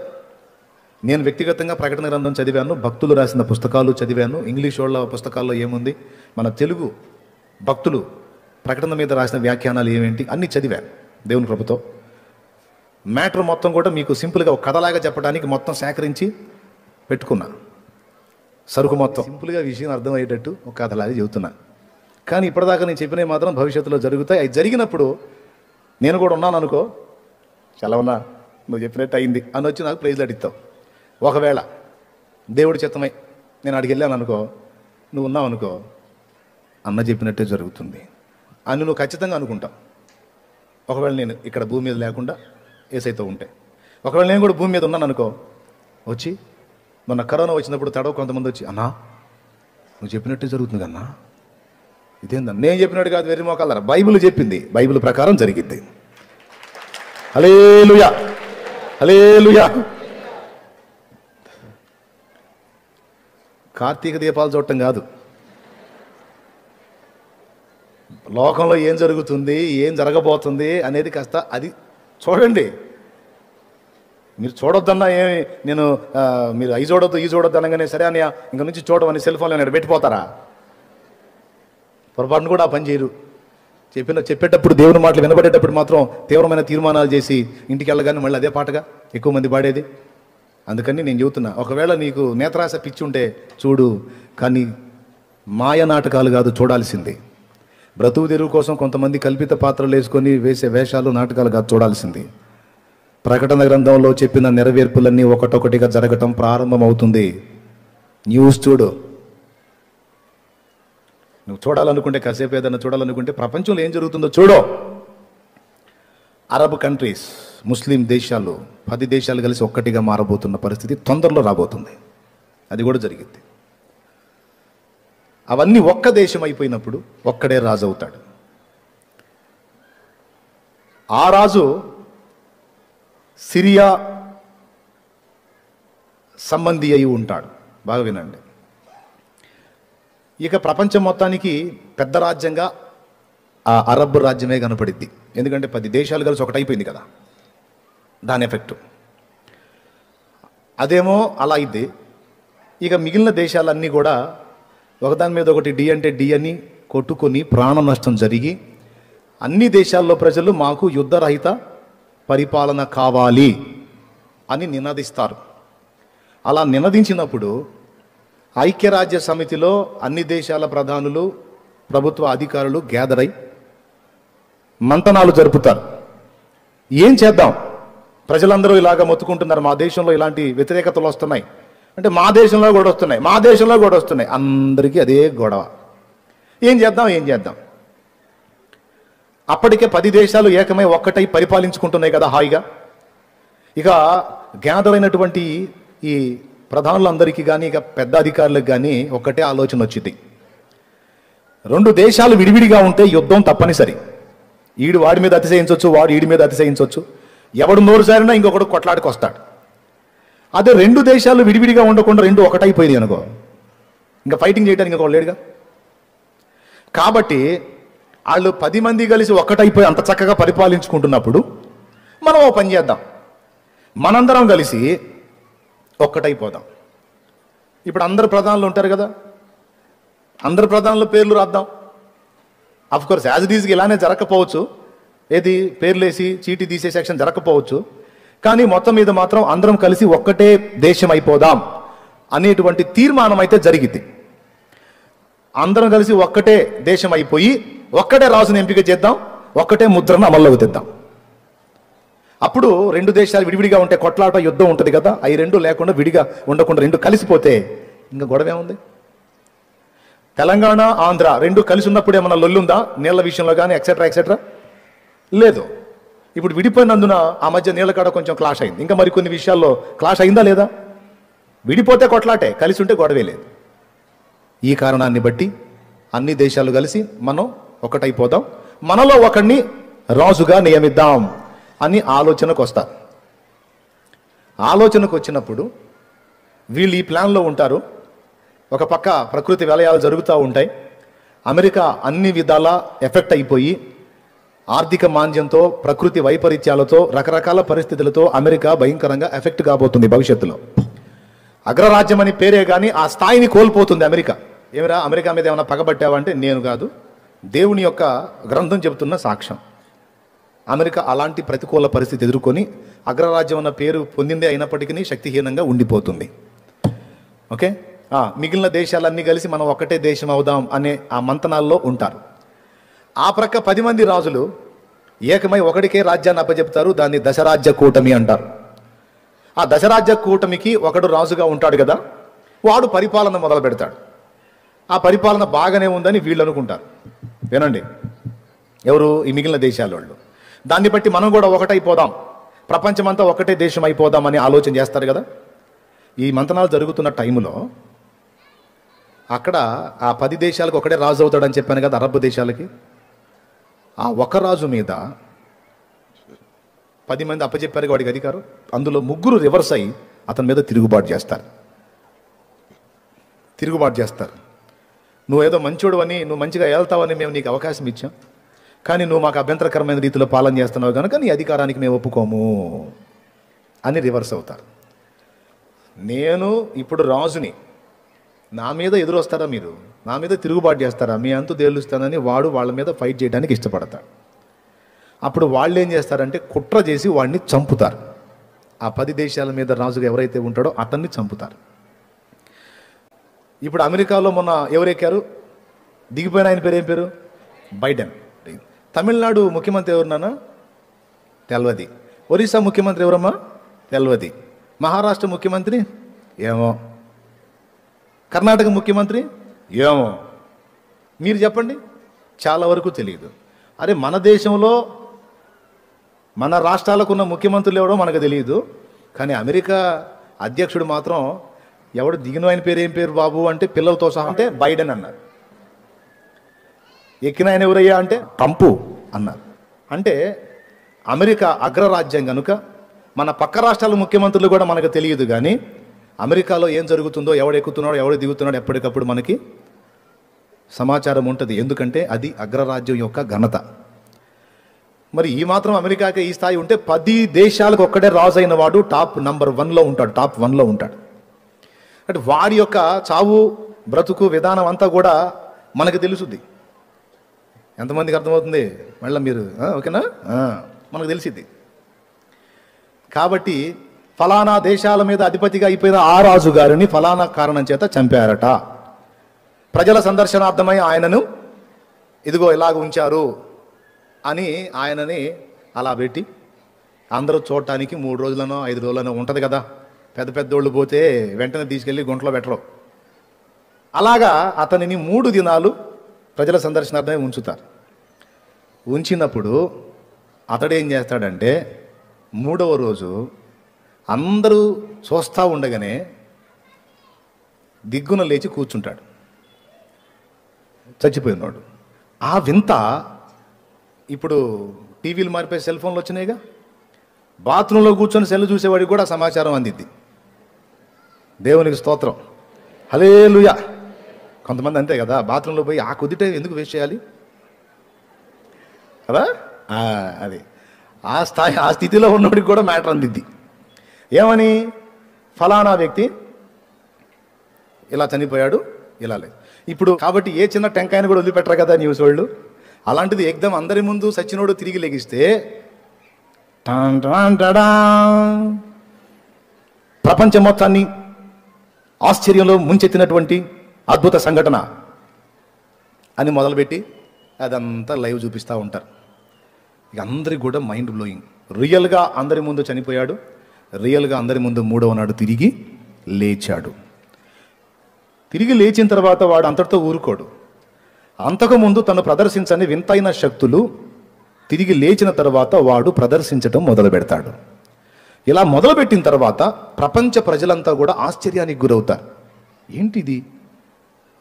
నేను వ్యక్తిగతంగా ప్రకటన గ్రంథం చదివాను, భక్తులు రాసిన పుస్తకాలు చదివాను. ఇంగ్లీష్ వాళ్ళ పుస్తకాల్లో ఏముంది, మన తెలుగు భక్తులు ప్రకటన మీద రాసిన వ్యాఖ్యానాలు ఏమేంటి అన్నీ చదివాను దేవుని కృపతో. మ్యాటర్ మొత్తం కూడా మీకు సింపుల్గా ఒక కథలాగా చెప్పడానికి మొత్తం సేకరించి పెట్టుకున్నా. సరుకు మొత్తం సింపుల్గా విషయం అర్థమయ్యేటట్టు ఒక కథలాగా చెబుతున్నా. కానీ ఇప్పటిదాకా నేను చెప్పినవి మాత్రం భవిష్యత్తులో జరుగుతాయి. అవి జరిగినప్పుడు నేను కూడా ఉన్నాను అనుకో, చాలా ఉన్నా, నువ్వు చెప్పినట్టు అయింది అని వచ్చి నాకు ప్రైజ్లు అడిగిస్తావు. ఒకవేళ దేవుడి చిత్తమై నేను అడిగి వెళ్ళాను అనుకో, నువ్వు ఉన్నావు అనుకో, అన్న చెప్పినట్టే జరుగుతుంది అని నువ్వు ఖచ్చితంగా అనుకుంటావు. ఒకవేళ నేను ఇక్కడ భూమి మీద లేకుండా ఏసైతో ఉంటే, ఒకవేళ నేను కూడా భూమి మీద ఉన్నాను అనుకో, వచ్చి మొన్న కరోనా వచ్చినప్పుడు తడవ కొంతమంది వచ్చి, అన్నా నువ్వు చెప్పినట్టే జరుగుతుంది కన్నా, ఇదేందన్నా నేను చెప్పినట్టు కాదు, వెర్రి మోకాలరా, బైబిల్ చెప్పింది, బైబిల్ ప్రకారం జరిగిద్ది. హల్లెలూయా, హల్లెలూయా. కార్తీక దీపాలు చూడటం కాదు, లోకంలో ఏం జరుగుతుంది, ఏం జరగబోతుంది అనేది కాస్త అది చూడండి. మీరు చూడొద్దన్నా ఏమి, నేను మీరు అవి చూడొద్దు ఈ చూడొద్దు అనగానే సరే అని ఇంక నుంచి చూడమని సెల్ ఫోన్లో నేను పెట్టిపోతారా? పొరపాటును కూడా ఆ పని చేయరు. చెప్పేటప్పుడు దేవుని మాటలు వినబడేటప్పుడు మాత్రం తీవ్రమైన తీర్మానాలు చేసి ఇంటికి వెళ్ళగానే మళ్ళీ అదే పాటగా ఎక్కువ మంది పాడేది. అందుకని నేను చెబుతున్నా, ఒకవేళ నీకు నేత్రాశ పిచ్చి ఉంటే చూడు, కానీ మాయ నాటకాలు కాదు చూడాల్సింది. బ్రతుకు తెరువు కోసం కొంతమంది కల్పిత పాత్రలు వేసుకొని వేసే వేషాలు, నాటకాలు కాదు చూడాల్సింది. ప్రకటన గ్రంథంలో చెప్పిన నెరవేర్పులన్నీ ఒకటొకటిగా జరగటం ప్రారంభమవుతుంది. న్యూస్ చూడు. నువ్వు చూడాలనుకుంటే, కాసేపు ఏదైనా చూడాలనుకుంటే ప్రపంచంలో ఏం జరుగుతుందో చూడు. అరబ్ కంట్రీస్, ముస్లిం దేశాలు 10 దేశాలు కలిసి ఒక్కటిగా మారబోతున్న పరిస్థితి తొందరలో రాబోతుంది. అది కూడా జరిగింది. అవన్నీ ఒక్క దేశం అయిపోయినప్పుడు ఒక్కడే రాజు అవుతాడు. ఆ రాజు సిరియా సంబంధి అయి ఉంటాడు. బాగా వినండి. ఇక ప్రపంచం మొత్తానికి పెద్ద రాజ్యంగా ఆ అరబ్ రాజ్యమే కనపడిద్ది. ఎందుకంటే 10 దేశాలు కలిసి ఒకటైపోయింది కదా, దాని ఎఫెక్ట్. అదేమో అలా అయింది. ఇక మిగిలిన దేశాలన్నీ కూడా ఒకదాని మీద ఒకటి డి అంటే డి అని కొట్టుకొని ప్రాణ నష్టం జరిగి అన్ని దేశాల్లో ప్రజలు మాకు యుద్ధరహిత పరిపాలన కావాలి అని నినదిస్తారు. అలా నినదించినప్పుడు ఐక్యరాజ్య సమితిలో అన్ని దేశాల ప్రధానులు, ప్రభుత్వ అధికారులు గ్యాదర్ అయి మంతనాలు జరుపుతారు. ఏం చేద్దాం, ప్రజలందరూ ఇలాగ మొత్తుకుంటున్నారు, మా దేశంలో ఇలాంటి వ్యతిరేకతలు వస్తున్నాయి అంటే మా దేశంలో కూడా వస్తున్నాయి, మా దేశంలో కూడా వస్తున్నాయి. అందరికీ అదే గొడవ. ఏం చేద్దాం. అప్పటికే 10 దేశాలు ఏకమై ఒక్కటై పరిపాలించుకుంటున్నాయి కదా హాయిగా. ఇక గ్యాదర్ అయినటువంటి ఈ ప్రధానులందరికీ కానీ, ఇక పెద్ద అధికారులకు కానీ ఒక్కటే ఆలోచన వచ్చింది. 2 దేశాలు విడివిడిగా ఉంటే యుద్ధం తప్పనిసరి. ఈడు వాడి మీద అతిశయించవచ్చు, వాడు ఈడి మీద అతిశయించవచ్చు. ఎవడు నోరు సారినా ఇంకొకడు కొట్లాడికి వస్తాడు. అదే 2 దేశాలు విడివిడిగా ఉండకుండా 2 ఒకటైపోయింది అనుకో, ఇంకా ఫైటింగ్ చేయడానికి ఇంకొకడు లేడుగా. కాబట్టి వాళ్ళు 10 మంది కలిసి ఒక్కటైపోయి అంత చక్కగా పరిపాలించుకుంటున్నప్పుడు మనం ఓ పని చేద్దాం, మనందరం కలిసి ఒక్కటైపోదాం. ఇప్పుడు అందరు ప్రధానులు ఉంటారు కదా, అందరు ప్రధానుల పేర్లు రాద్దాం. అఫ్కోర్స్ యాజ్ ఇట్ ఈజ్గా ఇలానే జరగకపోవచ్చు, ఏది పేర్లు వేసి చీటీ తీసే సెక్షన్ జరగకపోవచ్చు. కానీ మొత్తం మీద మాత్రం అందరం కలిసి ఒక్కటే దేశం అయిపోదాం అనేటువంటి తీర్మానం అయితే జరిగింది. అందరం కలిసి ఒక్కటే దేశం అయిపోయి ఒక్కటే రాజుని ఎంపిక చేద్దాం, ఒక్కటే ముద్రను అమల్లోకి తెద్దాం. అప్పుడు 2 దేశాలు విడివిడిగా ఉంటే కొట్లాట, యుద్ధం ఉంటుంది కదా. అవి 2 లేకుండా, విడిగా ఉండకుండా 2 కలిసిపోతే ఇంకా గొడవ ఏముంది? తెలంగాణ, ఆంధ్ర 2 కలిసి ఉన్నప్పుడు ఏమన్నా లొల్లుందా? నీళ్ల విషయంలో కానీ ఎక్సెట్రా లేదు. ఇప్పుడు విడిపోయినందున ఆ మధ్య నీళ్ళ కాడ కొంచెం క్లాష్ అయింది. ఇంకా మరికొన్ని విషయాల్లో క్లాష్ అయిందా లేదా? విడిపోతే కొట్లాటే, కలిసి ఉంటే గొడవే లేదు. ఈ కారణాన్ని బట్టి అన్ని దేశాలు కలిసి మనం ఒకటైపోదాం, మనలో ఒకడిని రాజుగా నియమిద్దాం అని ఆలోచనకు వస్తారు. ఆలోచనకు వచ్చినప్పుడు వీళ్ళు ఈ ప్లాన్లో ఉంటారు. ఒక పక్క ప్రకృతి విలయాలు జరుగుతూ ఉంటాయి. అమెరికా అన్ని విధాలా ఎఫెక్ట్ అయిపోయి ఆర్థిక మాంద్యంతో, ప్రకృతి వైపరీత్యాలతో, రకరకాల పరిస్థితులతో అమెరికా భయంకరంగా ఎఫెక్ట్ కాబోతుంది భవిష్యత్తులో. అగ్రరాజ్యం అని పేరే కానీ ఆ స్థాయిని కోల్పోతుంది అమెరికా. ఏమిరా అమెరికా మీద ఏమైనా పగబట్టావంటే నేను కాదు, దేవుని యొక్క గ్రంథం చెబుతున్న సాక్ష్యం. అమెరికా అలాంటి ప్రతికూల పరిస్థితి ఎదుర్కొని అగ్రరాజ్యం అన్న పేరు పొందిందే అయినప్పటికీ శక్తిహీనంగా ఉండిపోతుంది. ఓకే, మిగిలిన దేశాలన్నీ కలిసి మనం ఒకటే దేశం అవుదాం అనే ఆ మంతనాల్లో ఉంటారు. ఆ ప్రక్క 10 మంది రాజులు ఏకమై ఒకటికే రాజ్యాన్ని అప్పచెప్తారు. దాన్ని దశరాజ్య కూటమి అంటారు. ఆ దశరాజ్య కూటమికి ఒకడు రాజుగా ఉంటాడు కదా, వాడు పరిపాలన మొదలు పెడతాడు. ఆ పరిపాలన బాగానే ఉందని వీళ్ళు అనుకుంటారు. వినండి, ఎవరు? ఈ మిగిలిన దేశాల వాళ్ళు. దాన్ని బట్టి మనం కూడా ఒకటైపోదాం, ప్రపంచమంతా ఒకటే దేశం అయిపోదాం అని ఆలోచన చేస్తారు కదా. ఈ మంతనాలు జరుగుతున్న టైంలో అక్కడ ఆ 10 దేశాలకు ఒకటే రాజు అవుతాడని చెప్పాను కదా, అరబ్ దేశాలకి. ఆ ఒక రాజు మీద 10 మంది అప్పచెప్పారు వాడికి అధికారం. అందులో 3 రివర్స్ అయ్యి అతని మీద తిరుగుబాటు చేస్తారు. నువ్వేదో మంచోడు అని, నువ్వు మంచిగా వెళ్తావని మేము నీకు అవకాశం ఇచ్చాం, కానీ నువ్వు మాకు అభ్యంతరకరమైన రీతిలో పాలన చేస్తున్నావు కనుక నీ అధికారానికి మేము ఒప్పుకోము అని రివర్స్ అవుతారు. నేను ఇప్పుడు రాజుని, నా మీద ఎదురొస్తారా మీరు? నా మీద తిరుగుబాటు చేస్తారా? మీ అంతు తేలుస్తానని వాడు వాళ్ళ మీద ఫైట్ చేయడానికి ఇష్టపడతాడు. అప్పుడు వాళ్ళు ఏం చేస్తారంటే కుట్ర చేసి వాడిని చంపుతారు. ఆ 10 దేశాల మీద రాజుగా ఎవరైతే ఉంటాడో అతన్ని చంపుతారు. ఇప్పుడు అమెరికాలో మొన్న ఎవరెక్కారు? దిగిపోయిన ఆయన పేరు ఏం పేరు? బైడెన్. తమిళనాడు ముఖ్యమంత్రి ఎవరున్నానా? తెల్వది. ఒరిస్సా ముఖ్యమంత్రి ఎవరమ్మా? తెల్వది. మహారాష్ట్ర ముఖ్యమంత్రి ఏమో. కర్ణాటక ముఖ్యమంత్రి ఏమో. మీరు చెప్పండి, చాలా వరకు తెలియదు. అరే మన దేశంలో మన రాష్ట్రాలకు ఉన్న ముఖ్యమంత్రులు ఎవడో మనకు తెలియదు, కానీ అమెరికా అధ్యక్షుడు మాత్రం ఎవడు దిగిన ఆయన పేరు ఏం పేరు బాబు అంటే పిల్లలతో సహా అంటే బైడెన్ అన్నారు. ఎక్కిన ఆయన ఎవరయ్యా అంటే ట్రంప్ అన్నారు. అంటే అమెరికా అగ్రరాజ్యం కనుక మన పక్క రాష్ట్రాల ముఖ్యమంత్రులు కూడా మనకు తెలియదు, కానీ అమెరికాలో ఏం జరుగుతుందో, ఎవడు ఎక్కుతున్నాడో ఎవడు దిగుతున్నాడో ఎప్పటికప్పుడు మనకి సమాచారం ఉంటుంది. ఎందుకంటే అది అగ్రరాజ్యం యొక్క ఘనత. మరి ఈ మాత్రం అమెరికాకి ఈ స్థాయి ఉంటే 10 దేశాలకు ఒక్కడే రాజు అయిన వాడు టాప్ నంబర్ 1లో ఉంటాడు, టాప్ 1లో ఉంటాడు. అంటే వాడి యొక్క చావు బ్రతుకు విధానం అంతా కూడా మనకు తెలుసుద్ది. ఎంతమందికి అర్థమవుతుంది? మళ్ళీ మీరు ఓకేనా? మనకు తెలిసిద్ది. కాబట్టి ఫలానా దేశాల మీద అధిపతిగా అయిపోయిన ఆ రాజు గారిని ఫలానా కారణం చేత చంపారట. ప్రజల సందర్శనార్థమై ఆయనను ఇదిగో ఇలాగ ఉంచారు అని ఆయనని అలా పెట్టి అందరూ చూడటానికి 3 రోజులనో 5 రోజులనో ఉంటుంది కదా. పెద్ద పెద్దోళ్ళు పోతే వెంటనే తీసుకెళ్ళి గుంటలో పెట్టరు. అలాగా అతనిని 3 దినాలు ప్రజల సందర్శనార్థమై ఉంచుతారు. ఉంచినప్పుడు అతడేం చేస్తాడంటే 3వ రోజు అందరూ చూస్తూ ఉండగానే దిగ్గున లేచి కూర్చుంటాడు చచ్చిపోయినాడు. ఆ వింత ఇప్పుడు టీవీలు మారిపోయి సెల్ ఫోన్లు వచ్చినాయిగా. బాత్రూంలో కూర్చొని సెల్ చూసేవాడికి కూడా సమాచారం అందిద్ది. దేవునికి స్తోత్రం, హల్లెలూయా. కొంతమంది అంతే కదా, బాత్రూంలో పోయి ఆ కుదిటే ఎందుకు వేస్ట్ చేయాలి కదా. అది ఆ స్థితిలో ఉన్నోడికి కూడా మ్యాటర్ అందిద్ది. ఏమని? ఫలానా వ్యక్తి ఇలా చనిపోయాడు, ఇలా లేదు. ఇప్పుడు కాబట్టి ఏ చిన్న టెంకాయని కూడా వదిలిపెట్టరు కదా న్యూస్ వాళ్ళు. అలాంటిది ఏకదం అందరి ముందు సచ్చినోడు తిరిగి లెగిస్తే ప్రపంచం మొత్తాన్ని ఆశ్చర్యంలో ముంచెత్తినటువంటి అద్భుత సంఘటన అని మొదలుపెట్టి అదంతా లైవ్ చూపిస్తూ ఉంటారు. ఇక అందరికి కూడా మైండ్ బ్లోయింగ్. రియల్గా అందరి ముందు చనిపోయాడు, రియల్గా అందరి ముందు 3వ నాడు తిరిగి లేచాడు. తిరిగి లేచిన తర్వాత వాడు అంతటితో ఊరుకోడు. అంతకుముందు తను ప్రదర్శించని వింతైన శక్తులు తిరిగి లేచిన తర్వాత వాడు ప్రదర్శించడం మొదలు పెడతాడు. ఇలా మొదలుపెట్టిన తర్వాత ప్రపంచ ప్రజలంతా కూడా ఆశ్చర్యానికి గురవుతారు. ఏంటిది?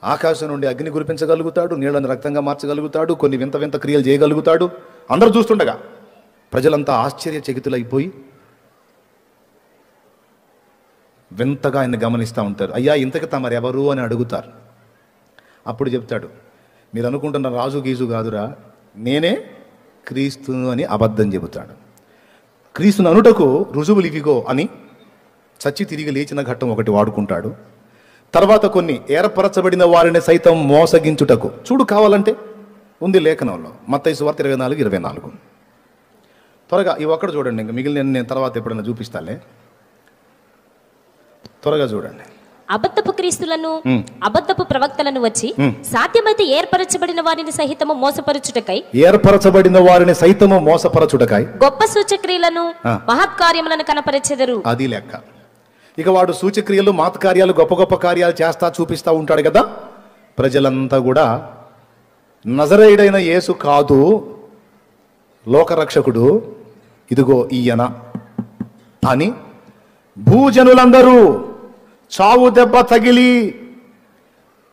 ఆకాశం నుండి అగ్ని కురిపించగలుగుతాడు, నీళ్లను రక్తంగా మార్చగలుగుతాడు, కొన్ని వింత వింత క్రియలు చేయగలుగుతాడు. అందరూ చూస్తుండగా ప్రజలంతా ఆశ్చర్యచకితులైపోయి వింతగా ఆయన గమనిస్తూ ఉంటారు. అయ్యా ఇంతకి తమరెవరు అని అడుగుతారు. అప్పుడు చెప్తాడు, మీరు అనుకుంటున్న రాజు గీజు కాదురా, నేనే క్రీస్తును అని అబద్ధం చెబుతాడు. క్రీస్తును అనుటకు రుజువులు ఇవిగో అని చచ్చి తిరిగి లేచిన ఘట్టం ఒకటి వాడుకుంటాడు. తర్వాత కొన్ని ఏర్పరచబడిన వారిని సైతం మోసగించుటకు, చూడు కావాలంటే ఉంది లేఖనంలో, మత్తయి సువార్త 24:24. త్వరగా ఈ ఒక్కడు చూడండి, ఇంకా మిగిలిన నేను తర్వాత ఎప్పుడైనా చూపిస్తాలే. త్వరగా చూడండి. అబద్ధపు క్రీస్తులను అబద్ధపు ప్రవక్తలను వచ్చి సాధ్యమైతే ఏర్పరచబడిన వారిని సహితము మోసపరచుటకై గొప్ప సూచక్రియలను మహత్కార్యములను కనపరచెదరు. అది లెక్క. ఇక వాడు సూచక్రియలు మహత్కార్యాలు గొప్ప గొప్ప కార్యాలు చేస్తా చూపిస్తా ఉంటాడు కదా. ప్రజలంతా కూడా నజరేయుడైన యేసు కాదు లోకరక్షకుడు, ఇదిగో ఈయన అని భూజనులందరూ చావు దెబ్బ తగిలి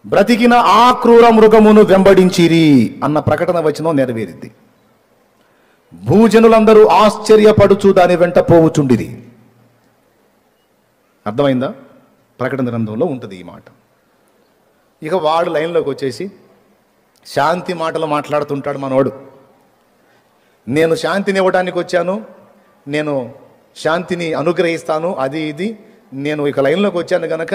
బ్రతికిన ఆ క్రూర మృగమును వెంబడించిరి అన్న ప్రకటన వచనం నెరవేరింది. భూజనులందరూ ఆశ్చర్యపడుచు దాని వెంట పోవుచుండిరి. అర్థమైందా? ప్రకటన గ్రంథంలో ఉంటుంది ఈ మాట. ఇక వాడు లైన్లోకి వచ్చేసి శాంతి మాటలు మాట్లాడుతుంటాడు మనోడు. నేను శాంతిని ఇవ్వడానికి వచ్చాను, నేను శాంతిని అనుగ్రహిస్తాను, అది ఇది. నేను ఇక లైన్లోకి వచ్చాను కనుక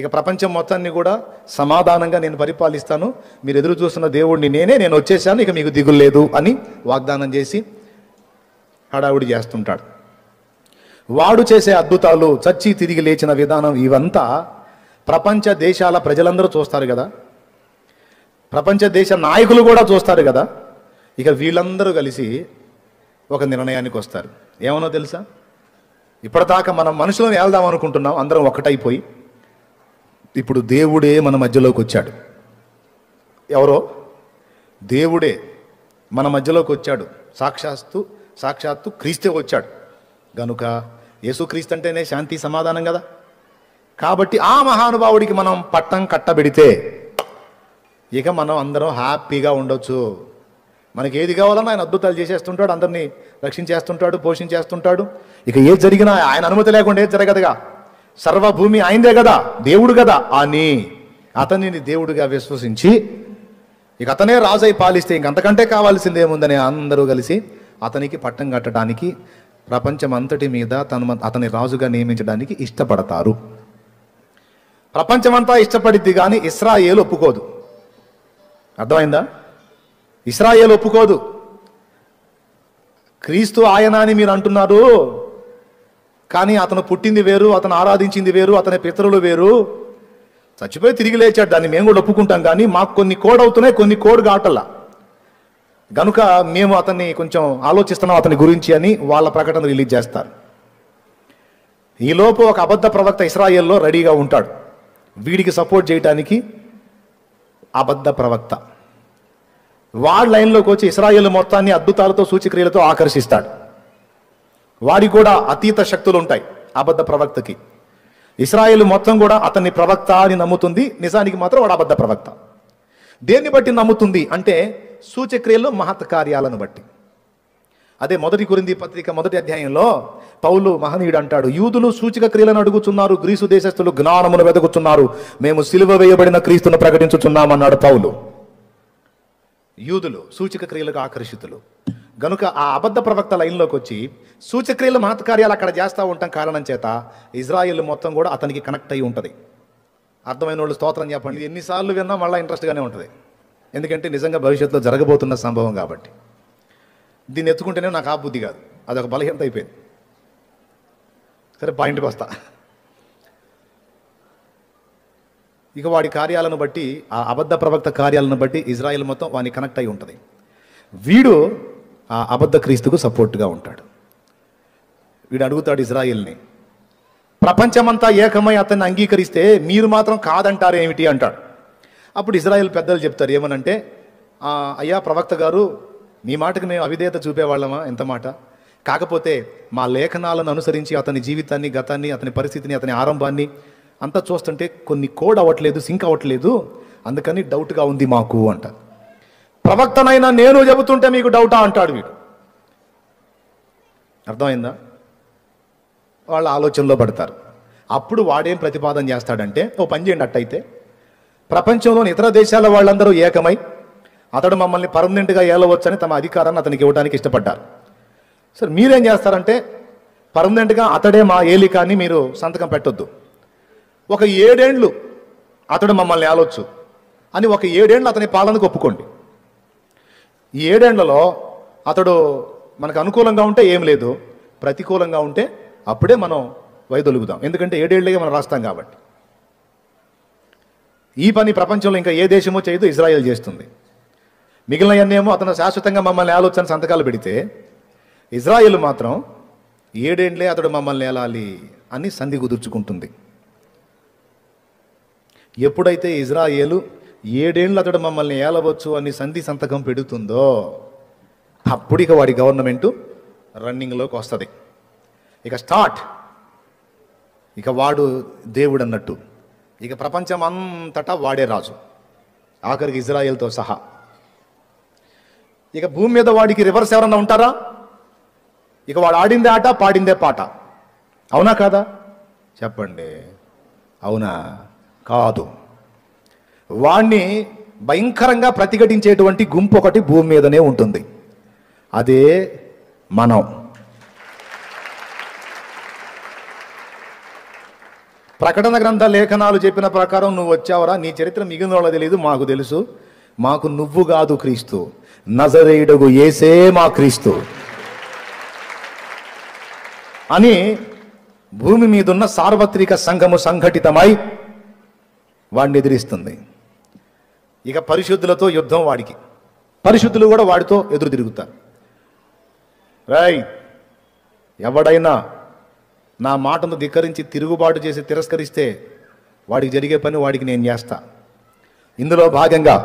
ఇక ప్రపంచం మొత్తాన్ని కూడా సమాధానంగా నేను పరిపాలిస్తాను, మీరు ఎదురు చూస్తున్న దేవుడిని నేను వచ్చేసాను, ఇక మీకు దిగులు లేదు అని వాగ్దానం చేసి హడావుడి చేస్తుంటాడు. వాడు చేసే అద్భుతాలు, చచ్చి తిరిగి లేచిన విధానం, ఇవంతా ప్రపంచ దేశాల ప్రజలందరూ చూస్తారు కదా. ప్రపంచ దేశ నాయకులు కూడా చూస్తారు కదా. ఇక వీళ్ళందరూ కలిసి ఒక నిర్ణయానికి వస్తారు. ఏమనో తెలుసా? ఇప్పటిదాకా మనం మనుషులను వెళ్దాం అనుకుంటున్నాం, అందరం ఒక్కటైపోయి. ఇప్పుడు దేవుడే మన మధ్యలోకి వచ్చాడు. ఎవరో దేవుడే మన మధ్యలోకి వచ్చాడు. సాక్షాత్తు క్రీస్తే వచ్చాడు గనుక యేసుక్రీస్తు అంటేనే శాంతి సమాధానం కదా. కాబట్టి ఆ మహానుభావుడికి మనం పట్టం కట్టబెడితే ఇక మనం అందరం హ్యాపీగా ఉండొచ్చు. మనకి ఏది కావాలన్నా ఆయన అద్భుతాలు చేసేస్తుంటాడు, అందరినీ రక్షించేస్తుంటాడు, పోషించేస్తుంటాడు. ఇక ఏది జరిగినా ఆయన అనుమతి లేకుండా ఏది జరగదుగా. సర్వభూమి ఆయనదే కదా, దేవుడు కదా అని అతనిని దేవుడిగా విశ్వసించి ఇక అతనే రాజై పాలిస్తే ఇంకంతకంటే కావాల్సిందేముందని అందరూ కలిసి అతనికి పట్టం కట్టడానికి, ప్రపంచం అంతటి మీద అతని రాజుగా నియమించడానికి ఇష్టపడతారు. ప్రపంచమంతా ఇష్టపడిద్ది కానీ ఇశ్రాయేలు ఒప్పుకోదు. అర్థమైందా? ఇశ్రాయేలు ఒప్పుకోదు. క్రీస్తు ఆయన అని మీరు అంటున్నారు, కానీ అతను పుట్టింది వేరు, అతను ఆరాధించింది వేరు, అతని పితరులు వేరు. చచ్చిపోయి తిరిగి లేచాడు, దాన్ని మేము కూడా ఒప్పుకుంటాం. కానీ మాకు కొన్ని కోడ్ అవుతున్నాయి, కొన్ని కోడ్ కావటల్లా. గనుక మేము అతన్ని కొంచెం ఆలోచిస్తున్నాం అతని గురించి అని వాళ్ళ ప్రకటన రిలీజ్ చేస్తారు. ఈలోపు ఒక అబద్ధ ప్రవక్త ఇశ్రాయేల్లో రెడీగా ఉంటాడు. వీడికి సపోర్ట్ చేయడానికి అబద్ధ ప్రవక్త వాడి లైన్లోకి వచ్చి ఇశ్రాయేల్ మొత్తాన్ని అద్భుతాలతో సూచక్రియలతో ఆకర్షిస్తాడు. వాడికి కూడా అతీత శక్తులు ఉంటాయి అబద్ధ ప్రవక్తకి. ఇశ్రాయేల్ మొత్తం కూడా అతన్ని ప్రవక్త అని నమ్ముతుంది, నిజానికి మాత్రం వాడు అబద్ధ ప్రవక్త. దేన్ని బట్టి నమ్ముతుంది అంటే సూచక్రియలు, మహత్ కార్యాలను బట్టి. అదే 1 కొరింథీ పత్రిక 1వ అధ్యాయంలో పౌలు మహనీయుడు అంటాడు, యూదులు సూచక క్రియలను అడుగుతున్నారు, గ్రీసు దేశస్థులు జ్ఞానమును వెతుకుతున్నారు, మేము సిలువ వేయబడిన క్రీస్తును ప్రకటించుచున్నామన్నాడు పౌలు. యూదులు సూచక క్రియలకు ఆకర్షితులు గనుక ఆ అబద్ధ ప్రవక్త లైన్లోకి వచ్చి సూచక్రియలు, మహత్కార్యాలు అక్కడ చేస్తూ ఉంటాం కారణం చేత ఇజ్రాయేల్ మొత్తం కూడా అతనికి కనెక్ట్ అయి ఉంటుంది. అర్థమైన వాళ్ళు స్తోత్రం చెప్పండి. ఇది ఎన్నిసార్లు విన్నా మళ్ళీ ఇంట్రెస్ట్గానే ఉంటుంది, ఎందుకంటే నిజంగా భవిష్యత్తులో జరగబోతున్న సంభవం కాబట్టి. దీన్ని ఎత్తుకుంటేనే నాకు ఆ బుద్ధి కాదు, అదొక బలహీనత అయిపోయింది. సరే, పాయింట్కి వస్తా. ఇక వాడి కార్యాలను బట్టి, ఆ అబద్ధ ప్రవక్త కార్యాలను బట్టి ఇజ్రాయెల్ మొత్తం వాడిని కనెక్ట్ అయి ఉంటుంది. వీడు ఆ అబద్ధ క్రీస్తుకు సపోర్ట్గా ఉంటాడు. వీడు అడుగుతాడు ఇజ్రాయెల్ని, ప్రపంచమంతా ఏకమై అతన్ని అంగీకరిస్తే మీరు మాత్రం కాదంటారు ఏమిటి అంటాడు. అప్పుడు ఇజ్రాయెల్ పెద్దలు చెప్తారు ఏమనంటే, అయ్యా ప్రవక్త గారు, మీ మాటకు మేము అవిధేయత చూపేవాళ్ళమా? ఎంత మాట. కాకపోతే మా లేఖనాలను అనుసరించి అతని జీవితాన్ని, గతాన్ని, అతని పరిస్థితిని, అతని ఆరంభాన్ని అంతా చూస్తుంటే కొన్ని కోడ్ అవ్వట్లేదు, సింక్ అవ్వట్లేదు, అందుకని డౌట్గా ఉంది మాకు అంట. ప్రవక్తనైనా నేను చెబుతుంటే మీకు డౌటా అంటాడు వీడు. అర్థమైందా? వాళ్ళ ఆలోచనలో పడతారు. అప్పుడు వాడేం ప్రతిపాదన చేస్తాడంటే, ఓ పని చేయండి, అట్టయితే ప్రపంచంలోని ఇతర దేశాల వాళ్ళందరూ ఏకమై అతడు మమ్మల్ని పర్మనెంట్గా ఏలవచ్చని తమ అధికారాన్ని అతనికి ఇవ్వడానికి ఇష్టపడ్డారు. సరే, మీరేం చేస్తారంటే పర్మనెంట్గా అతడే మా ఏలిక అని మీరు సంతకం పెట్టొద్దు, ఒక 7 ఏళ్ళు అతడు మమ్మల్ని ఏలవచ్చు అని ఒక 7 ఏళ్ళు అతని పాలనకు ఒప్పుకోండి. ఈ 7 ఏళ్లలో అతడు మనకు అనుకూలంగా ఉంటే ఏం లేదు, ప్రతికూలంగా ఉంటే అప్పుడే మనం వైదొలుగుదాం, ఎందుకంటే 7 ఏళ్ళకే మనం రాస్తాం కాబట్టి. ఈ పని ప్రపంచంలో ఇంకా ఏ దేశమో చేయదు, ఇజ్రాయెల్ చేస్తుంది. మిగిలినవన్నేమో అతను శాశ్వతంగా మమ్మల్ని ఏలొచ్చని సంతకాలు పెడితే, ఇజ్రాయెల్ మాత్రం 7 ఏళ్లే అతడు మమ్మల్ని ఏలాలి అని సంధి కుదుర్చుకుంటుంది. ఎప్పుడైతే ఇజ్రాయేలు 7 ఏళ్ళు అతడు మమ్మల్ని ఏలవచ్చు అని సంధి సంతకం పెడుతుందో అప్పుడు ఇక వాడి గవర్నమెంటు రన్నింగ్లోకి వస్తుంది. ఇక స్టార్ట్, ఇక వాడు దేవుడు అన్నట్టు. ఇక ప్రపంచం అంతటా వాడే రాజు, ఆఖరికి ఇజ్రాయేల్తో సహా. ఇక భూమి మీద వాడికి రివర్స్ ఎవరన్నా ఉంటారా? ఇక వాడు ఆడిందే ఆట, పాడిందే పాట. అవునా కాదా? చెప్పండి. అవునా? కాదు. వాణ్ణి భయంకరంగా ప్రతిఘటించేటువంటి గుంపు ఒకటి భూమి మీదనే ఉంటుంది, అదే మనం. ప్రకటన గ్రంథ లేఖనాలు చెప్పిన ప్రకారం నువ్వు వచ్చావరా, నీ చరిత్ర మిగిలిన వాళ్ళకి తెలియదు, మాకు తెలుసు. మాకు నువ్వు కాదు క్రీస్తు, నజరేయుడగు యేసే మా క్రీస్తు అని భూమి మీదున్న సార్వత్రిక సంఘము సంఘటితమై వాడిని ఎదిరిస్తుంది. ఇక పరిశుద్ధులతో యుద్ధం వాడికి, పరిశుద్ధులు కూడా వాడితో ఎదురు తిరుగుతారు. ఎవడైనా నా మాటను ధిక్కరించి తిరుగుబాటు చేసి తిరస్కరిస్తే వాడికి జరిగే పని వాడికి నేను చేస్తా. ఇందులో భాగంగా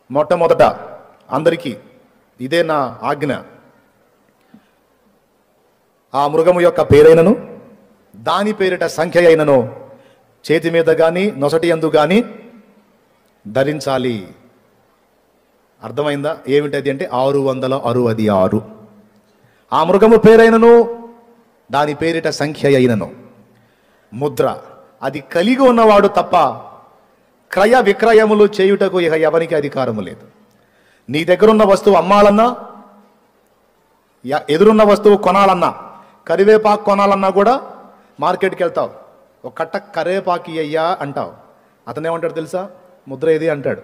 మొట్టమొదట అందరికీ ఇదే నా ఆజ్ఞ, ఆ మృగము యొక్క పేరైనను దాని పేరిట సంఖ్య అయినను చేతి మీద కానీ నొసటి యందు కానీ ధరించాలి. అర్థమైందా? ఏమిటది అంటే 666. ఆ మృగము పేరైనను దాని పేరిట సంఖ్య అయినను ముద్ర అది కలిగి ఉన్నవాడు తప్ప క్రయ విక్రయములు చేయుటకు ఇక ఎవరికి అధికారము లేదు. నీ దగ్గరున్న వస్తువు అమ్మాలన్నా, ఎదురున్న వస్తువు కొనాలన్నా, కరివేపాకు కొనాలన్నా కూడా మార్కెట్కి వెళ్తావు, ఒక కట్ట కరివేపాకు అయ్యా అంటావు. అతను ఏమంటాడు తెలుసా? ముద్ర ఏది అంటాడు.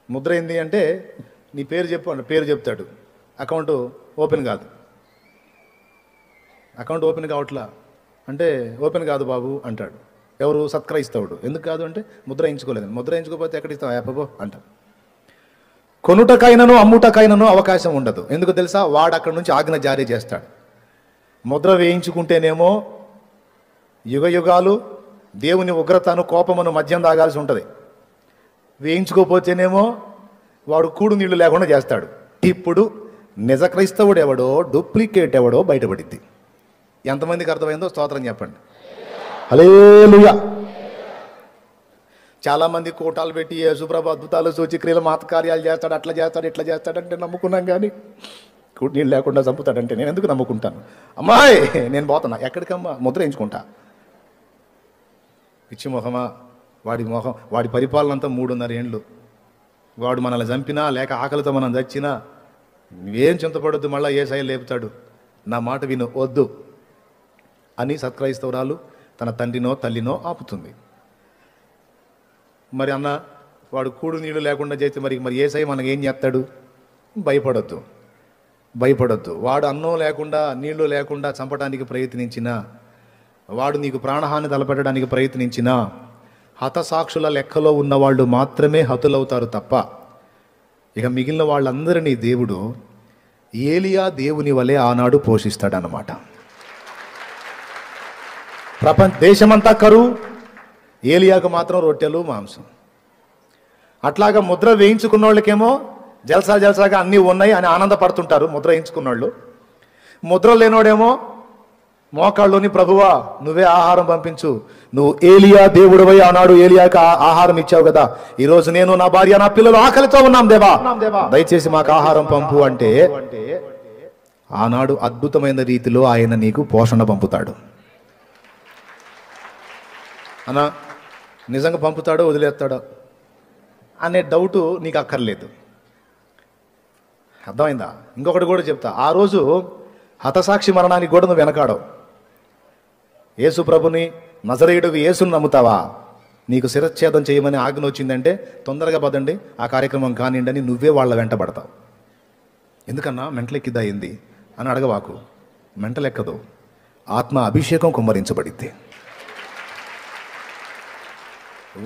ముద్ర ఏంది అంటే నీ పేరు చెప్పు అంటే పేరు చెప్తాడు. అకౌంట్ ఓపెన్ కాదు, అకౌంట్ ఓపెన్ కావట్లా అంటే ఓపెన్ కాదు బాబు అంటాడు. ఎవరు? సత్క్రైస్తవుడు. ఎందుకు కాదు అంటే ముద్ర వేయించుకోలేదు. ముద్ర వేయించుకోకపోతే ఎక్కడ ఇస్తావు యాపబో అంటారు. కొనుటకైనను అమ్ముటకైనను అవకాశం ఉండదు. ఎందుకు తెలుసా? వాడు అక్కడి నుంచి ఆజ్ఞ జారీ చేస్తాడు. ముద్ర వేయించుకుంటేనేమో యుగ యుగాలు దేవుని ఉగ్రతను కోపమును మద్యం తాగాల్సి ఉంటుంది. వేయించుకోపోతేనేమో వాడు కూడు నీళ్లు లేకుండా చేస్తాడు. ఇప్పుడు నిజ క్రైస్తవుడు ఎవడో డూప్లికేట్ ఎవడో బయటపడింది. ఎంతమందికి అర్థమైందో స్తోత్రం చెప్పండి. హల్లెలూయా. చాలామంది కోటాలు పెట్టి యేసుప్రభు అద్భుతాలు సూచక్రియలు మాతకార్యాలు చేస్తాడు, అట్లా చేస్తాడు, ఇట్లా చేస్తాడంటే నమ్ముకున్నాం. కానీ కూడు నీళ్ళు లేకుండా చంపుతాడంటే నేను ఎందుకు నమ్ముకుంటాను? అమ్మాయి నేను పోతున్నా. ఎక్కడికమ్మా? ముద్ర వేయించుకుంటా. పిచ్చి మొహమా, వాడి పరిపాలన అంతా 3.5 ఏండ్లు. వాడు మనల్ని చంపినా లేక ఆకలితో మనం చచ్చినా నువ్వేం చింతపడొద్దు, మళ్ళీ యేసయ్య లేపుతాడు. నా మాట విను, వద్దు అని సత్క్రైస్తవురాలు తన తండ్రినో తల్లినో ఆపుతుంది. మరి అన్న వాడు కూడు నీళ్ళు లేకుండా చేస్తే మరి యేసయ్య మనకేం చేస్తాడు? భయపడొద్దు. వాడు అన్నం లేకుండా నీళ్లు లేకుండా చంపడానికి ప్రయత్నించినా, వాడు నీకు ప్రాణహాని తలపెట్టడానికి ప్రయత్నించినా హతసాక్షుల లెక్కలో ఉన్నవాళ్ళు మాత్రమే హతులవుతారు తప్ప ఇక మిగిలిన వాళ్ళందరినీ దేవుడు ఏలియా దేవుని వలె ఆనాడు పోషిస్తాడన్నమాట. దేశమంతా కరువు, ఏలియాకు మాత్రం రొట్టెలు మాంసం. అట్లాగా ముద్ర వేయించుకున్న వాళ్ళకేమో జల్సాగా అన్నీ ఉన్నాయి అని ఆనందపడుతుంటారు ముద్ర వేయించుకున్న వాళ్ళు. ముద్ర లేనోడేమో మోకాళ్ళలోని ప్రభువా నువ్వే ఆహారం పంపించు, నువ్వు ఏలియా దేవుడివై ఆనాడు ఏలియాకి ఆహారం ఇచ్చావు కదా, ఈరోజు నేను నా భార్య నా పిల్లలు ఆకలితో ఉన్నాం దేవా, దయచేసి మాకు ఆహారం పంపు అంటే ఆనాడు అద్భుతమైన రీతిలో ఆయన నీకు పోషణ పంపుతాడు. అన్నా నిజంగా పంపుతాడో వదిలేస్తాడో అనే డౌటు నీకు అక్కర్లేదు. అర్థమైందా? ఇంకొకటి కూడా చెప్తా. ఆ రోజు హతసాక్షి మరణానికి కూడా నువ్వు వెనకాడవు. యేసు ప్రభుని నజరేయుడు యేసుని నమ్ముతావా? నీకు శిరచ్ఛేదం చేయమని ఆజ్ఞ వచ్చిందంటే తొందరగా పదండి ఆ కార్యక్రమం కానివ్వండి నువ్వే వాళ్ళ వెంట పడతావు. ఎందుకన్నా మెంటలెక్కిద్దా ఏంది అని అడగవాకు. మెంటలెక్కదు, ఆత్మ అభిషేకం కుమ్మరించబడిద్ది.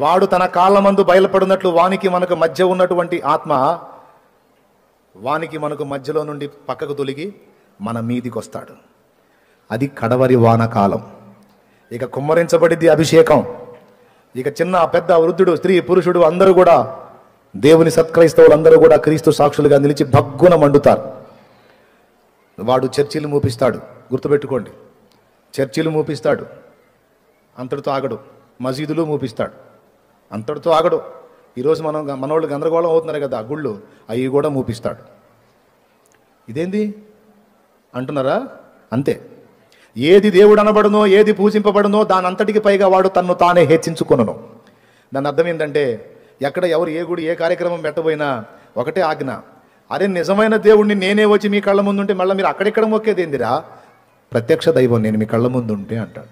వాడు తన కాళ్ళ మందు బయలుపడినట్లు వానికి మనకు మధ్య ఉన్నటువంటి ఆత్మ వానికి మనకు మధ్యలో నుండి పక్కకు తొలగి మన మీదికి వస్తాడు. అది కడవరి వానకాలం. ఇక కుమ్మరించబడిద్ది అభిషేకం. ఇక చిన్న పెద్ద వృద్ధుడు స్త్రీ పురుషుడు అందరూ కూడా దేవుని సత్క్రైస్తవులు అందరూ కూడా క్రీస్తు సాక్షులుగా నిలిచి భగ్గున మండుతారు. వాడు చర్చిలు మూపిస్తాడు. గుర్తుపెట్టుకోండి, చర్చిలు మూపిస్తాడు, అంతటితో ఆగడు. మసీదులు మూపిస్తాడు, అంతటితో ఆగడు. ఈరోజు మనోళ్ళు గందరగోళం అవుతున్నారు కదా గుళ్ళు, అవి కూడా మూపిస్తాడు. ఇదేంది అంటున్నారా? అంతే. ఏది దేవుడు అనబడునో ఏది పూజింపబడునో దాని అంతటికి పైగా వాడు తన్ను తానే హెచ్చించుకొనును. దాని అర్థం ఏంటంటే ఎక్కడ ఎవరు ఏ గుడి ఏ కార్యక్రమం పెట్టబోయినా ఒకటే ఆజ్ఞ, అరే నిజమైన దేవుడిని నేనే వచ్చి మీ కళ్ళ ముందు ఉంటే మళ్ళీ మీరు అక్కడిక్కడ మొక్కేది ఏందిరా? ప్రత్యక్ష దైవం నేను మీ కళ్ళ ముందు ఉంటే అంటాడు.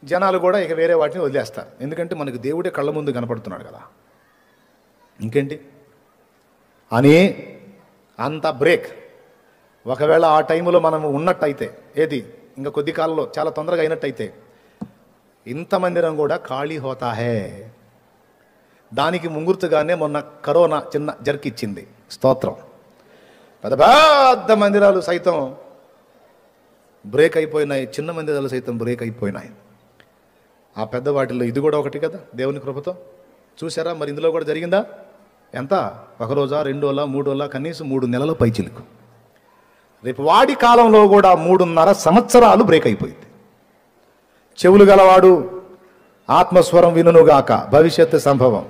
జనాలు కూడా ఇక వేరే వాటిని వదిలేస్తారు. ఎందుకంటే మనకు దేవుడే కళ్ళ ముందు కనపడుతున్నాడు కదా, ఇంకేంటి అని అంత బ్రేక్. ఒకవేళ ఆ టైంలో మనం ఉన్నట్టయితే, ఏది ఇంకా కొద్ది కాలంలో చాలా తొందరగా అయినట్టయితే ఇంత మందిరం కూడా ఖాళీ హోతా హే. దానికి ముంగుర్తుగానే మొన్న కరోనా చిన్న జర్కిచ్చింది. స్తోత్రం. పెద్ద పెద్ద మందిరాలు సైతం బ్రేక్ అయిపోయినాయి, చిన్న మందిరాలు సైతం బ్రేక్ అయిపోయినాయి. ఆ పెద్ద వాటిల్లో ఇది కూడా ఒకటి కదా, దేవుని కృపతో. చూసారా మరి ఇందులో కూడా జరిగిందా? ఎంత? 1 రోజా, 2 రోజులా, 3 రోజులా, కనీసం 3 నెలల పైచిలుకు. రేపు వాడి కాలంలో కూడా 3.5 సంవత్సరాలు బ్రేక్ అయిపోయింది. చెవులు గలవాడు ఆత్మస్వరం వినుగాక, భవిష్యత్తు సంభవం.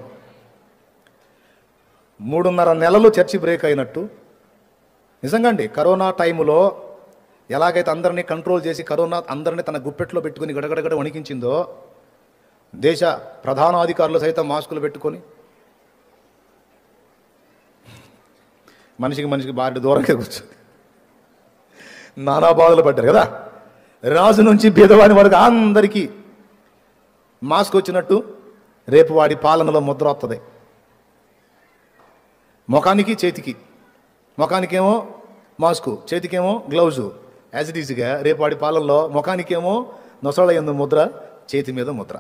3.5 నెలలు చర్చి బ్రేక్ అయినట్టు. నిజంగా అండి, కరోనా టైములో ఎలాగైతే అందరినీ కంట్రోల్ చేసి కరోనా అందరినీ తన గుప్పెట్లో పెట్టుకుని గడగడగడ వణికించిందో, దేశ ప్రధానాధికారులు సైతం మాస్కులు పెట్టుకొని మనిషికి బాగా దూరంగా కూర్చొని నానా బాధలు పడ్డారు కదా. రాజు నుంచి బీదవాడి వరకు అందరికీ మాస్క్ వచ్చినట్టు రేపు వాడి పాలనలో ముద్ర వస్తుంది. ముఖానికి చేతికి, ముఖానికేమో మాస్కు, చేతికేమో గ్లౌజు. యాజ్ ఇట్ ఈజ్గా రేపు వాడి పాలనలో ముఖానికేమో నొసళ్ళ యందు ముద్ర, చేతి మీద ముద్ర.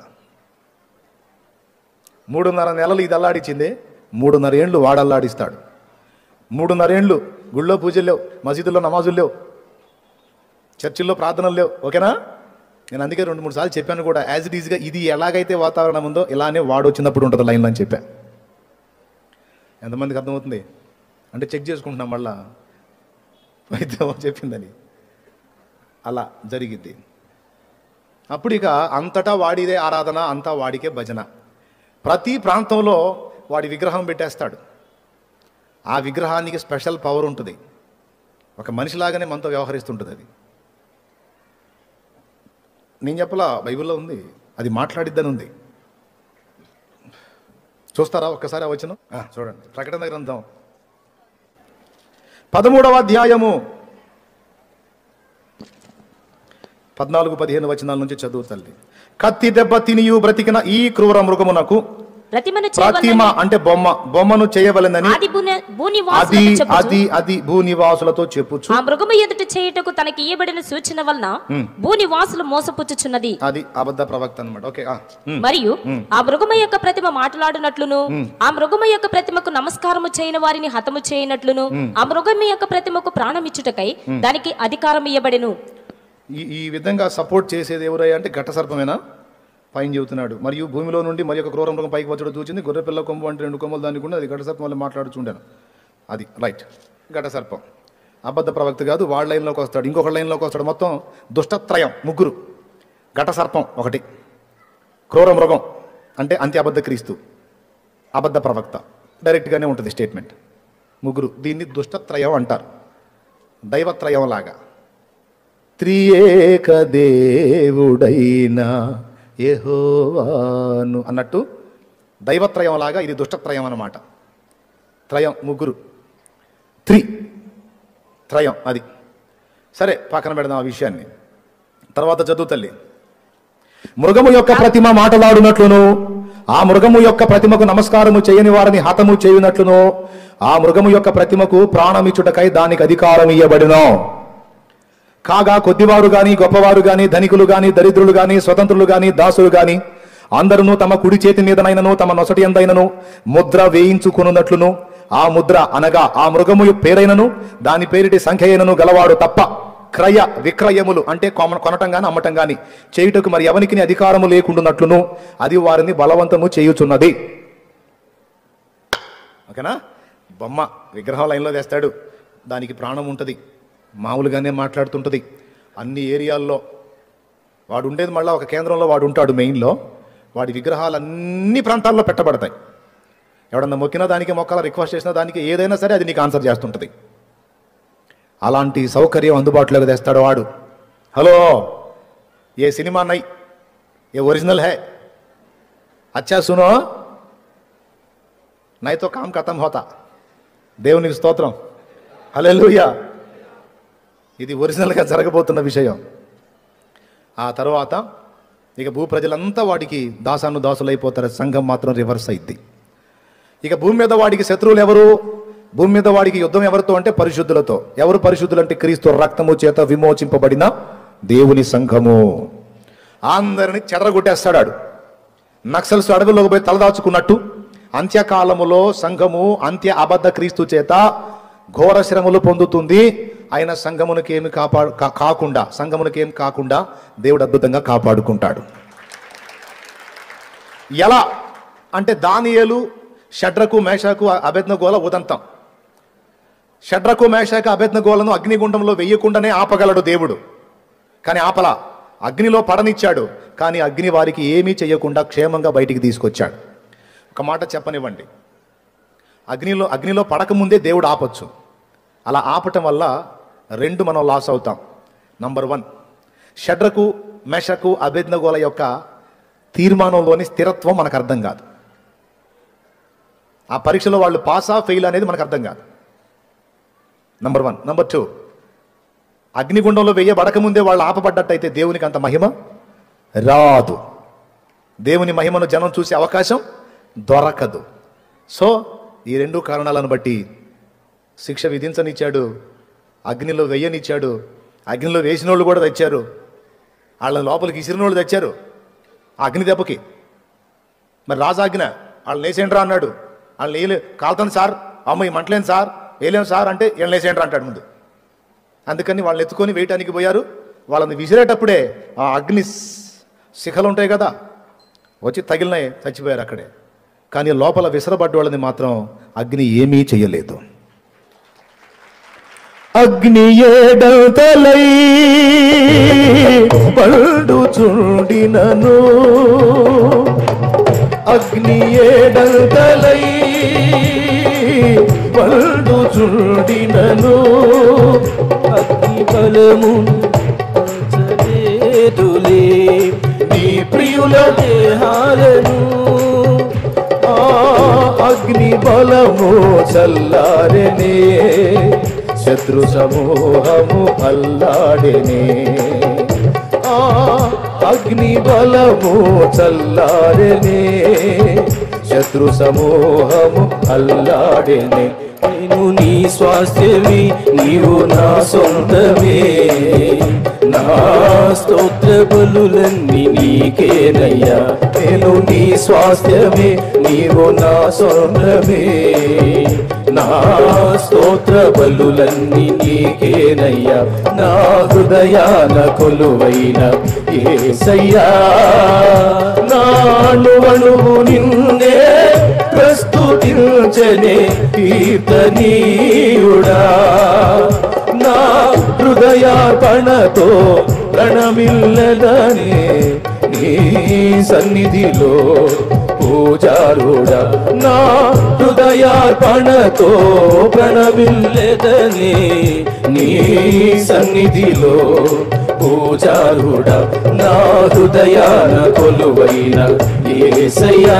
3.5 నెలలు ఇది అల్లాడిచ్చింది. 3.5 ఏండ్లు వాడల్లాడిస్తాడు. 3.5 ఏండ్లు గుళ్ళో పూజలు లేవు, మసీదుల్లో నమాజులు లేవు, చర్చిల్లో ప్రార్థనలు లేవు. ఓకేనా? నేను అందుకే 2-3 సార్లు చెప్పాను కూడా, యాజ్ ఇట్ ఈజ్గా ఇది ఎలాగైతే వాతావరణం ఉందో ఇలానే వాడు వచ్చినప్పుడు ఉంటుంది లైన్లో అని చెప్పా. ఎంతమందికి అర్థమవుతుంది? అంటే చెక్ చేసుకుంటున్నాం మళ్ళా వైద్యం చెప్పిందని. అలా జరిగింది. అప్పుడు ఇక అంతటా వాడిదే ఆరాధన, అంతా వాడికే భజన. ప్రతి ప్రాంతంలో వాడి విగ్రహం పెట్టేస్తాడు. ఆ విగ్రహానికి స్పెషల్ పవర్ ఉంటుంది. ఒక మనిషిలాగానే మనతో వ్యవహరిస్తుంటుంది అది. నేను చెప్పలా, బైబిల్లో ఉంది, అది మాట్లాడిద్దని ఉంది. చూస్తారా ఒక్కసారి ఆ వచనం? చూడండి, ప్రకటన గ్రంథం 13వ అధ్యాయము 14-15 వచనాల నుంచి చదువు తల్లి. కత్తి దెబ్బ తినియు బ్రతికిన ఈ క్రూర మృగమునకు ప్రతిమ అంటే బొమ్మను చేయవలెనని అది భూనివాసులతో చెప్పుచు ఆ మృగము ఎదుట చేయుటకు తనకి ఇయ్యబడిన సూచన వలన భూనివాసులు మోసపుచ్చుచున్నది. అది అబద్ధ ప్రవక్త అన్నమాట. ఓకే. మరియు ఆ మృగము యొక్క ప్రతిమ మాట్లాడినట్లును, ఆ మృగము యొక్క ప్రతిమకు నమస్కారము చేయని వారిని హతము చేయనట్లును, ఆ మృగము యొక్క ప్రతిమకు ప్రాణమిచ్చుటకై దానికి అధికారం ఇయ్యబడెను. ఈ విధంగా సపోర్ట్ చేసేది ఎవరయ్యా అంటే ఘట సర్పమేనా? పైన చెబుతున్నాడు. మరియు భూమిలో నుండి మరి ఒక క్రూర మృగం పైకి వచ్చడం చూచింది. గొర్రె పిల్ల కొమ్ము అంటే 2 కొమ్మలు దానికి ఉండి అది ఘట సర్పం వల్ల మాట్లాడుచుండాను. అది రైట్. ఘట సర్పం అబద్ధ ప్రవక్త కాదు. వాళ్ళ లైన్లోకి వస్తాడు, ఇంకొక లైన్లోకి వస్తాడు. మొత్తం దుష్టత్రయం, 3. ఘట సర్పం ఒకటి, క్రూర మృగం అంటే అంత్య అబద్ధ క్రీస్తు, అబద్ధ ప్రవక్త. డైరెక్ట్గానే ఉంటుంది స్టేట్మెంట్. 3. దీన్ని దుష్టత్రయం అంటారు, దైవత్రయం లాగా. త్రియేక దేవుడైన యెహోవాను అన్నట్టు దైవత్రయం లాగా ఇది దుష్టత్రయం అన్నమాట. త్రయం 3, త్రయం అది. సరే, పక్కన పెడదాం ఆ విషయాన్ని. తర్వాత చదువు తల్లి. మృగము యొక్క ప్రతిమ మాట్లాడునట్లును, ఆ మృగము యొక్క ప్రతిమకు నమస్కారము చేయని వారిని హతము చేయునట్లును, ఆ మృగము యొక్క ప్రతిమకు ప్రాణమిచ్చుటకై దానికి అధికారం ఇయ్యబడినో. కాగా కొద్దివారు గాని, గొప్పవారు గాని, ధనికులు గాని, దరిద్రులు గాని, స్వతంత్రులు గాని, దాసులు గాని అందరూ తమ కుడి చేతి మీదనైనను తమ నొసటి ఎందైనను ముద్ర వేయించుకున్నట్లును, ఆ ముద్ర అనగా ఆ మృగము పేరైనను దాని పేరిటి సంఖ్య అయినను గలవాడు తప్ప క్రయ విక్రయములు అంటే కొనటం గాని అమ్మటం గాని చేయుటకు మరి ఎవనికి అధికారము లేకుండానట్లును అది వారిని బలవంతము చేయుచున్నది. ఓకేనా? బొమ్మ విగ్రహం లైన్లో తెస్తాడు, దానికి ప్రాణం ఉంటుంది, మామూలుగానే మాట్లాడుతుంటుంది. అన్ని ఏరియాల్లో వాడు ఉండేది, మళ్ళీ ఒక కేంద్రంలో వాడు ఉంటాడు మెయిన్లో. వాడి విగ్రహాలు అన్ని ప్రాంతాల్లో పెట్టబడతాయి. ఎవడన్నా మొక్కినా దానికి, మొక్కల రిక్వెస్ట్ చేసినా దానికి, ఏదైనా సరే అది నీకు ఆన్సర్ చేస్తుంటుంది. అలాంటి సౌకర్యం అందుబాటులోకి తెస్తాడు వాడు. హలో, ఏ సినిమా నై, ఏ ఒరిజినల్ హై, అచ్చా సునో, నైతో కామ్ ఖతం హోతా. దేవునికి స్తోత్రం, హల్లెలూయా. ఇది ఒరిజినల్గా జరగబోతున్న విషయం. ఆ తర్వాత ఇక భూ ప్రజలంతా వాడికి దాసులైపోతారు. సంఘం మాత్రం రివర్స్ అయింది. ఇక భూమి మీద వాడికి శత్రువులు ఎవరు? భూమి మీద వాడికి యుద్ధం ఎవరితో అంటే పరిశుద్ధులతో. ఎవరు పరిశుద్ధులు అంటే క్రీస్తు రక్తము చేత విమోచింపబడిన దేవుని సంఘము. అందరిని చెడరగొట్టేస్తాడు. నక్సల్స్ అడవుల్లోకి పోయి తలదాచుకున్నట్టు అంత్యకాలములో సంఘము అంత్య అబద్ధ క్రీస్తు చేత ఘోర శ్రమలు పొందుతుంది. ఆయన సంఘమునకేమి కాకుండా దేవుడు అద్భుతంగా కాపాడుకుంటాడు. ఎలా అంటే దానియేలు, షడ్రకు, మేషాకు, అబేద్నెగోల ఉదంతం. షడ్రకు, మేషాకు, అబేద్నెగోలను అగ్నిగుండంలో వెయ్యకుండానే ఆపగలడు దేవుడు. కానీ ఆపలా, అగ్నిలో పడనిచ్చాడు. కానీ అగ్ని వారికి ఏమీ చేయకుండా క్షేమంగా బయటికి తీసుకొచ్చాడు. ఒక మాట చెప్పనివ్వండి, అగ్నిలో పడకముందే దేవుడు ఆపొచ్చు. అలా ఆపటం వల్ల రెండు మనం లాస్ అవుతాం. నంబర్ 1, షడ్రకు, మేషకు, అబేద్నెగోల యొక్క తీర్మానంలోని స్థిరత్వం మనకు అర్థం కాదు. ఆ పరీక్షలో వాళ్ళు పాసా ఫెయిల్ అనేది మనకు అర్థం కాదు. నంబర్ 1. నంబర్ 2, అగ్నిగుండంలో వెయ్యబడకముందే వాళ్ళు ఆపబడ్డట్టయితే దేవునికి అంత మహిమ రాదు. దేవుని మహిమను జనం చూసే అవకాశం దొరకదు. సో ఈ రెండు కారణాలను బట్టి శిక్ష విధించనిచ్చాడు, అగ్నిలో వెయ్యనిచ్చాడు. అగ్నిలో వేసిన వాళ్ళు కూడా తెచ్చారు, వాళ్ళ లోపలికి ఇసిరిన వాళ్ళు తెచ్చారు అగ్ని దెబ్బకి. మరి రాజాజ్ఞ వాళ్ళు లేసేంట్రా అన్నాడు. వాళ్ళు వేయలే, కాలుతాను సార్, అమ్మ ఈ మంటలేను సార్, వేయలేము సార్ అంటే వీళ్ళని లేసేంట్రా అంటాడు ముందు. అందుకని వాళ్ళని ఎత్తుకొని వేయటానికి పోయారు. వాళ్ళని విసిరేటప్పుడే ఆ అగ్ని శిఖలు ఉంటాయి కదా, వచ్చి తగిలినాయి, చచ్చిపోయారు అక్కడే. కానీ లోపల విసరబడ్డ వాళ్ళని మాత్రం అగ్ని ఏమీ చెయ్యలేదు. అగ్ని ఏడంతలై పడుచుండినను, అగ్ని ఏడంతలై పడుచుండినను, అగ్ని బలము నీ ప్రియుల దేహాలను, అగ్ని బలము చల్లారెనే, శత్రు సమూహము అల్లాడెనే. అగ్ని బలము చల్లారెనే, శత్రు సమూహము అల్లాడెనే. నేను నీ స్వాస్థ్యమే, నీవు నా సొంతమే, నా స్తోత్ర బలులన్నీ నీకేనయ్యా. నేను నీ స్వాస్థ్యమే, నీవు నా సొంతమే, నా స్తోత్ర బలులన్నీ నీకేనయ్యా. నా హృదయాన కొలువైన యేసయ్యా, నా అణువణువు నిన్నే ప్రస్తుతించనే కీర్తనీయుడా. నా హృదయార్పణతో ప్రణమిల్లదనే నీ సన్నిధిలో పూజారుడా. నా హృదయార్పణతో ప్రణమిల్లదనే నీ సన్నిధిలో పూజారుడా. నా హృదయాన కొలువైన యేసయ్యా.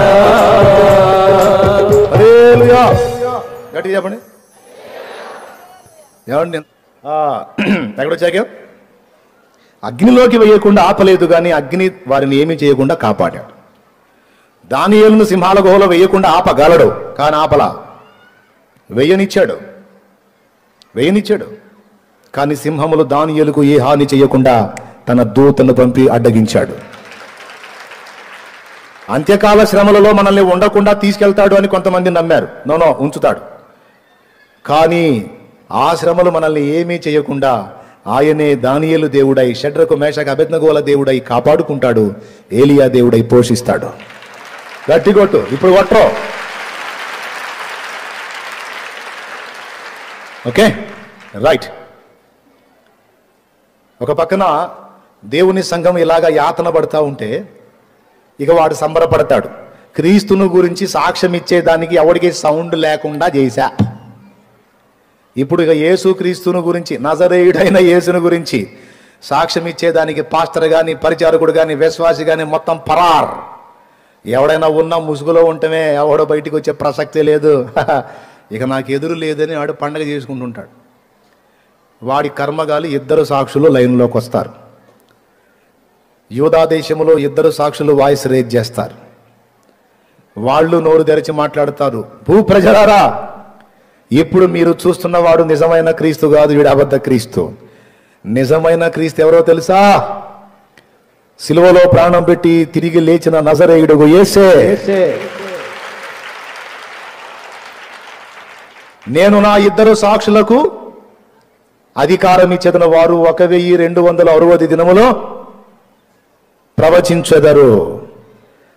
హల్లెలూయా. గట్టిగా చెప్పండి. ఏమండి ఎక్కడొచ్చాక అగ్నిలోకి వేయకుండా ఆపలేదు, కానీ అగ్ని వారిని ఏమీ చేయకుండా కాపాడాడు. దానియేలును సింహాల గుహలో వేయకుండా ఆపగలడు, కానీ ఆపలా. వేయనిచ్చాడు. కానీ సింహములు దానియేలుకు ఏ హాని చేయకుండా తన దూతను పంపి అడ్డగించాడు. అంత్యకాల శ్రమలలో మనల్ని ఉండకుండా తీసుకెళ్తాడు అని కొంతమంది నమ్మారు. నో, ఉంచుతాడు. కానీ ఆ శ్రమలు మనల్ని ఏమీ చేయకుండా ఆయనే దానియేలు దేవుడై, షడ్రకు, మేషకు, అబేద్నెగోల దేవుడై కాపాడుకుంటాడు. ఏలియా దేవుడై పోషిస్తాడు. గట్టి కొట్టు, ఇప్పుడు కొట్టరు. Okay, right. ఒక పక్కన దేవుని సంఘం ఇలాగా యాతన పడతా ఉంటే ఇక వాడు సంబరపడతాడు. క్రీస్తును గురించి సాక్ష్యం ఇచ్చేదానికి ఎవడికి సౌండ్ లేకుండా చేశా. ఇప్పుడు ఇక యేసు క్రీస్తును గురించి, నజరేయుడైన యేసును గురించి సాక్ష్యం ఇచ్చేదానికి పాస్టర్ కానీ, పరిచారకుడు కానీ, విశ్వాసి కానీ మొత్తం పరార్. ఎవడైనా ఉన్న ముసుగులో ఉంటమే, ఎవడో బయటికి వచ్చే ప్రసక్తే లేదు. ఇక నాకు ఎదురు లేదని వాడు పండగ చేసుకుంటుంటాడు. వాడి కర్మగాలి 2 సాక్షులు లైన్లోకి వస్తారు. యూదా దేశంలో 2 సాక్షులు వాయిస్ రేజ్ చేస్తారు. వాళ్ళు నోరు తెరిచి మాట్లాడతారు. భూప్రజలారా, ఇప్పుడు మీరు చూస్తున్నవాడు నిజమైన క్రీస్తు కాదు, వీడు అబద్ధ క్రీస్తు. నిజమైన క్రీస్తు ఎవరో తెలుసా? సిలువలో ప్రాణం పెట్టి తిరిగి లేచిన నజరేయుడు యేసే. నేను నా ఇద్దరు సాక్షులకు అధికారం ఇచ్చేదన వారు 1260 దినములో ప్రవచించెదరు.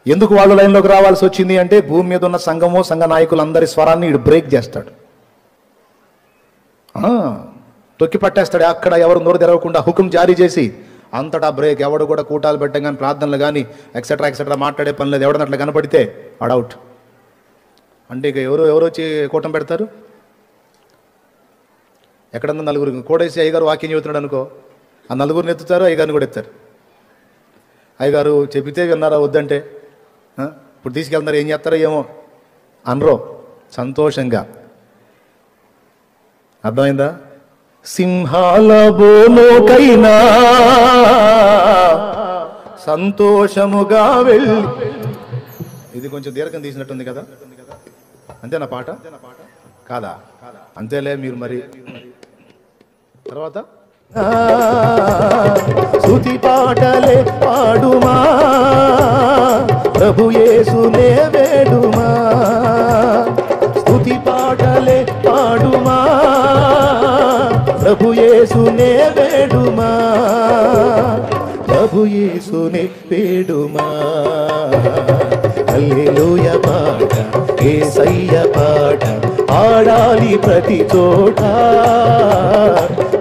ఎందుకు వాళ్ళు లైన్లోకి రావాల్సి వచ్చింది అంటే భూమి మీద ఉన్న సంఘము సంఘ నాయకులందరి స్వరాన్ని ఇడు బ్రేక్ చేస్తాడు, తొక్కి పట్టేస్తాడు. అక్కడ ఎవరు నోరు తెరవకుండా హుకుం జారీ చేసి అంతటా బ్రేక్. ఎవడు కూడా కూటాలు పెట్టం కానీ ప్రార్థనలు కానీ ఎక్సెట్రా మాట్లాడే పని లేదు. ఎవడన్నా అట్లా కనపడితే అవుట్. అంటే ఇక ఎవరు వచ్చి కూటం పెడతారు? ఎక్కడన్నా నలుగురు కోడేసి అయ్యగారు వాక్యం చెబుతున్నాడు అనుకో, ఆ నలుగురిని ఎత్తుతారు, అయ్యగారిని కూడా ఎత్తారు. అయ్యగారు చెబితే విన్నారా, వద్దంటే ఇప్పుడు తీసుకెళ్తున్నారు, ఏం చేస్తారో ఏమో అనరో సంతోషంగా. అర్థమైందా? సింహాల బోలోకైనా సంతోషముగా వెళ్ళి. ఇది కొంచెం దీర్ఘం తీసినట్టుంది కదా, అంతేనా పాట? కాదా? అంతేలే మీరు మరి. తర్వాత స్తుతి పాటలే పాడుమా, ప్రభు యేసునే వేడుమా. స్తుతి పాటలే పాడుమా, ప్రభు యేసునే వేడుమా, ప్రభు యేసునే వేడుమా. హల్లెలూయా పాట, యేసయ్య పాట పాడాలి ప్రతి చోట,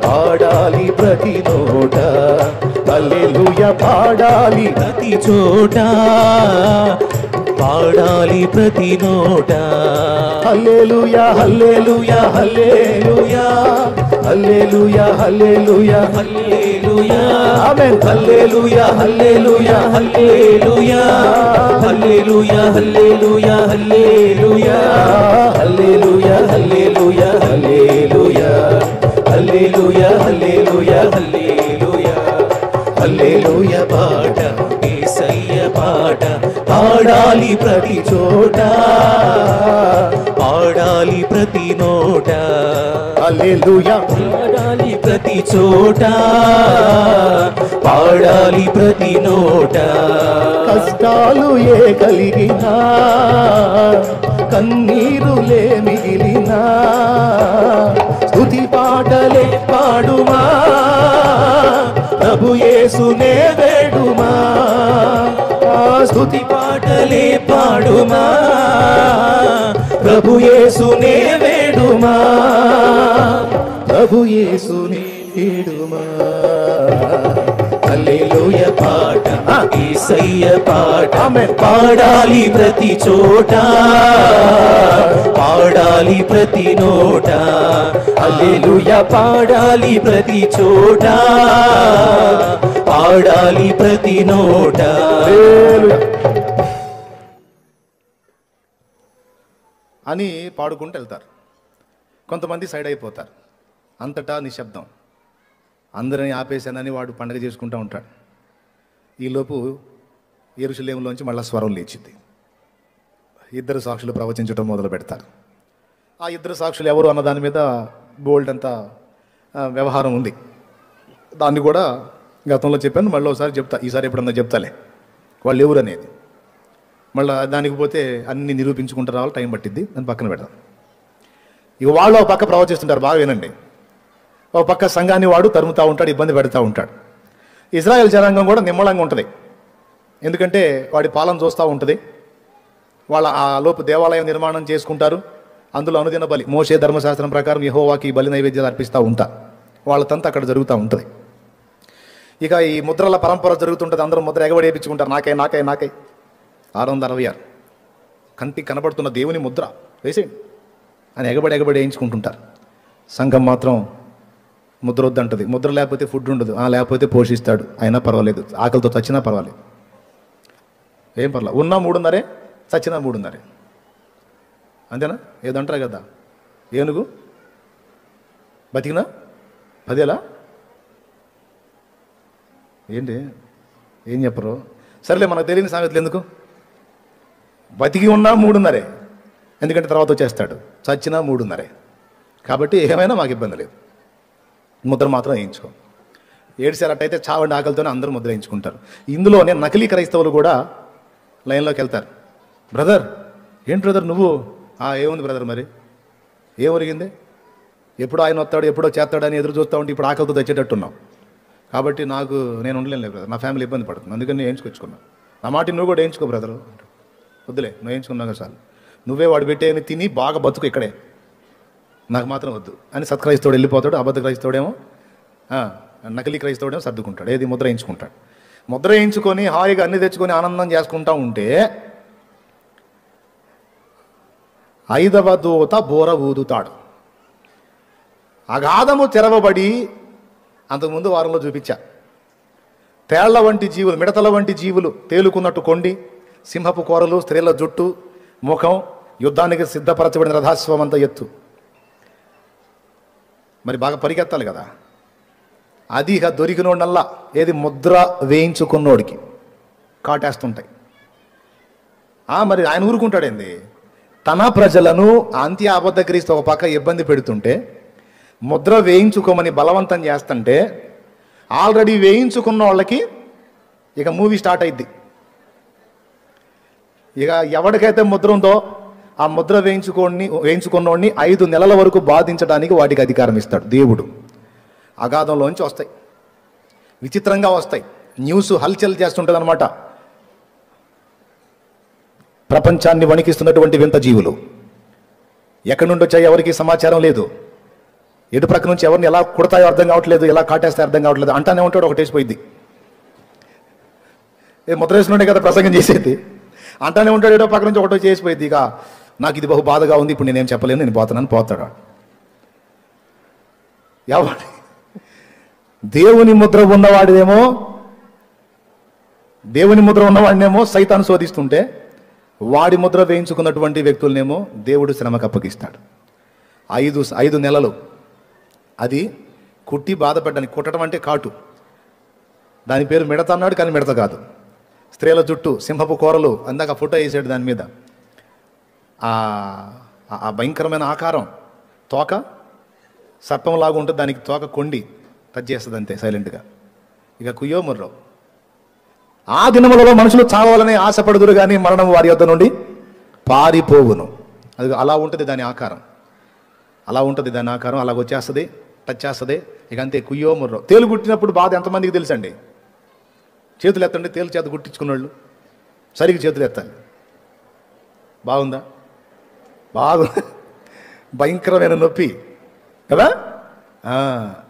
పాడాలి ప్రతి నోట. హల్లెలూయా పాడాలి ప్రతి చోట, పాడాలి ప్రతి నోట. హల్లెలూయా హల్లెలూయా హల్లెలూయా హల్లెలూయా హల్లెలూయా హల్లెలూయా ఆమేన్. హల్లెలూయా హల్లెలూయా హల్లెలూయా హల్లెలూయా హల్లెలూయా హల్లెలూయా హల్లెలూయా హల్లెలూయా హల్లెలూయా హల్లెలూయా హల్లెలూయా హల్లెలూయా హల్లెలూయా పాట, యేసయ్య పాట పాడాలి ప్రతి చోట, పాడాలి ప్రతి నోట. హల్లెలూయా పాడాలి ప్రతి చోట, పాడాలి ప్రతి నోట. కష్టాలు ఏ కలిగినా, కన్నీరులే మిగిలినా, స్తుతి పాటలే పాడుమా, ప్రభు యేసునే వేడుమా. స్తుతి పాటలే పాడుమా, ప్రభు యేసునే వేడుమా, ప్రభు యేసునే వేడుమా. హల్లెలూయా పాట, యేసయ్య పాట పాడాలి ప్రతి చోట, పాడాలి ప్రతి నోట. హల్లెలూయా పాడాలి ప్రతి చోట, పాడాలి ప్రతి నోట. అని పాడుకుంటూ వెళ్తారు. కొంతమంది సైడ్ అయిపోతారు. అంతటా నిశ్శబ్దం. అందరిని ఆపేశానని వాడు పండగ చేసుకుంటూ ఉంటాడు. ఈలోపు యెరూషలేములోంచి మళ్ళా స్వరం లేచింది. ఇద్దరు సాక్షులు ప్రవచించడం మొదలు పెడతారు. ఆ ఇద్దరు సాక్షులు ఎవరు అన్న దాని మీద బోల్డ్ అంతా వ్యవహారం ఉంది. దాన్ని కూడా గతంలో చెప్పాను, మళ్ళీ ఒకసారి చెప్తా. ఈసారి ఎప్పుడన్నా చెప్తాలే వాళ్ళు ఎవరు అనేది. మళ్ళీ దానికి పోతే అన్ని నిరూపించుకుంటూ రావాలి, టైం పట్టిద్ది. దాన్ని పక్కన పెడదాం. ఇక వాళ్ళు ఒక పక్క ప్రవచిస్తుంటారు, బాగా వినండి. ఒక పక్క సంఘాన్ని వాడు తరుముతూ ఉంటాడు, ఇబ్బంది పెడతా ఉంటాడు. ఇజ్రాయెల్ జనాంగం కూడా నిమ్మళంగా ఉంటుంది. ఎందుకంటే వాడి పాలన చూస్తూ ఉంటుంది. వాళ్ళ ఆ లోపు దేవాలయం నిర్మాణం చేసుకుంటారు. అందులో అనుదిన బలి, మోషే ధర్మశాస్త్రం ప్రకారం యెహోవాకి బలి నైవేద్యాలు అర్పిస్తూ ఉంటారు. వాళ్ళ తంత అక్కడ జరుగుతూ ఉంటుంది. ఇక ఈ ముద్రల పరంపర జరుగుతుంటుంది. అందరూ ముద్ర ఎగబడి వేయించుకుంటారు. నాకై 666 కంటికి కనబడుతున్న దేవుని ముద్ర వేసేయండి అని ఎగబడి వేయించుకుంటుంటారు. సంఘం మాత్రం ముద్ర వద్దంటుంది. ముద్ర లేకపోతే ఫుడ్ ఉండదు, లేకపోతే పోషిస్తాడు, అయినా పర్వాలేదు, ఆకలితో చచ్చినా పర్వాలేదు, ఏం పర్లేదు. ఉన్నా 3:30, చచ్చినా 3:30. అంతేనా? ఏదంటారు కదా, ఏనుగు బతికినా 10 ఏంటి, ఏం చెప్పరు? సరేలే, మనకు తెలియని సామెతలు ఎందుకు. బతికి ఉన్నా 3:30, ఎందుకంటే తర్వాత వచ్చేస్తాడు. చచ్చినా 3:30. కాబట్టి ఏమైనా మాకు ఇబ్బంది లేదు. ముద్ర మాత్రం వేయించుకో. ఏడ్చారు అట్టయితే చావండి ఆకలితోనే అందరూ ముద్ర వేయించుకుంటారు. ఇందులోనే నకిలీ క్రైస్తవులు కూడా లైన్లోకి వెళ్తారు. బ్రదర్, ఏంటి బ్రదర్ నువ్వు? ఏముంది బ్రదర్, మరి ఏం ఒరిగింది? ఎప్పుడో ఆయన వస్తాడు, ఎప్పుడో చేస్తాడని ఎదురు చూస్తూ ఉంటే ఇప్పుడు ఆకలితో తెచ్చేటట్టున్నాం. కాబట్టి నేను ఉండలేను లేదు బ్రదర్, నా ఫ్యామిలీ ఇబ్బంది పడుతుంది, అందుకని నేను వేయించుకొచ్చుకున్నాను. నా మాట నువ్వు కూడా వేయించుకో బ్రదరు. వద్దులే, నువ్వు వేయించుకున్నావు చాలు, నువ్వే వాడు పెట్టేని తిని బాగా బతుకు ఇక్కడే, నాకు మాత్రం వద్దు అని సత్క్రైస్తవుడు వెళ్ళిపోతాడు. అబద్ధ క్రైస్తవుడేమో, నకిలీ క్రైస్తవుడేమో సర్దుకుంటాడు, ఏది ముద్ర వేయించుకుంటాడు. ముద్ర వేయించుకొని హాయిగా అన్ని తెచ్చుకొని ఆనందం చేసుకుంటా ఉంటే 5వ దూత బోర ఊదుతాడు. అగాధము తెరవబడి, అంతకుముందు వారంలో చూపించా, తేళ్ల వంటి జీవులు, మిడతల వంటి జీవులు తేలుకున్నట్టు కొండి, సింహపు కూరలు, స్త్రీల జుట్టు, ముఖం, యుద్ధానికి సిద్ధపరచబడిన రథాశ్వమంత ఎత్తు. మరి బాగా పరిగెత్తాలి కదా. అది ఇక దొరికినోడల్లా ఏది ముద్ర వేయించుకున్నోడికి కాటేస్తుంటాయి. మరి ఆయన ఊరుకుంటాడేంది? తన ప్రజలను అంత్య అబద్ధ క్రీస్తు ఒక పక్క ఇబ్బంది పెడుతుంటే, ముద్ర వేయించుకోమని బలవంతం చేస్తుంటే, ఆల్రెడీ వేయించుకున్న వాళ్ళకి ఇక మూవీ స్టార్ట్ అయింది. ఇక ఎవరికైతే ముద్ర ఉందో ఆ ముద్ర వేయించుకున్నోడిని 5 నెలల వరకు బాధించడానికి వాటికి అధికారం ఇస్తాడు దేవుడు. అగాధంలోంచి వస్తాయి, విచిత్రంగా వస్తాయి, న్యూస్ హల్చల్ చేస్తుంటుంది అనమాట. ప్రపంచాన్ని వణికిస్తున్నటువంటి వింత జీవులు ఎక్కడి నుండి వచ్చాయి ఎవరికి సమాచారం లేదు. ఎటు ప్రక్క నుంచి ఎవరిని ఎలా కుడతాయో అర్థం కావట్లేదు, ఎలా కాటేస్తాయో అర్థం కావట్లేదు. అంటానే ఉంటాడు, ఒకటేసిపోయింది. ముద్ర వేసుకుంటే కదా ప్రసంగం చేసేది. అంటానే ఉంటాడు, ఏడో పక్క నుంచి ఒకటో చేసిపోయింది. ఇక నాకు ఇది బహు బాధగా ఉంది, ఇప్పుడు నేనేం చెప్పలేను, నేను పోతాడు. ఎవరి దేవుని ముద్ర ఉన్నవాడినేమో సైతాను శోధిస్తుంటే, వాడి ముద్ర వేయించుకున్నటువంటి వ్యక్తులనేమో దేవుడు శ్రమకు అప్పగిస్తాడు. 5 నెలలు అది కుట్టి బాధపడ్డానికి. కుట్టడం అంటే కాటు, దాని పేరు మిడత అన్నాడు, కానీ మిడత కాదు. స్త్రీల జుట్టు, సింహపు కూరలు, అందాక ఫోటో వేసాడు దాని మీద. ఆ భయంకరమైన ఆకారం, తోక సర్పంలాగా ఉంటుంది, దానికి తోక కొండి టచ్ చేస్తుంది అంతే సైలెంట్గా. ఇక కుయ్యో ముర్రో. ఆ దినములలో మనుషులు చావాలని ఆశపడుదురు కానీ మరణం వారి యొద్ద నుండి పారిపోవును. అది అలా ఉంటుంది దాని ఆకారం, అలాగ వచ్చేస్తుంది, టచ్ చేస్తుంది. ఇక అంతే, కుయ్యో ముర్రో. తేలు గుట్టినప్పుడు బాధ ఎంతమందికి తెలుసండి? చేతులు ఎత్తండి, తేలు చేత గుట్టించుకున్నోళ్ళు సరిగ్గా చేతులు ఎత్తాలి. బాగుందా? భయంకరమైన నొప్పి కదా.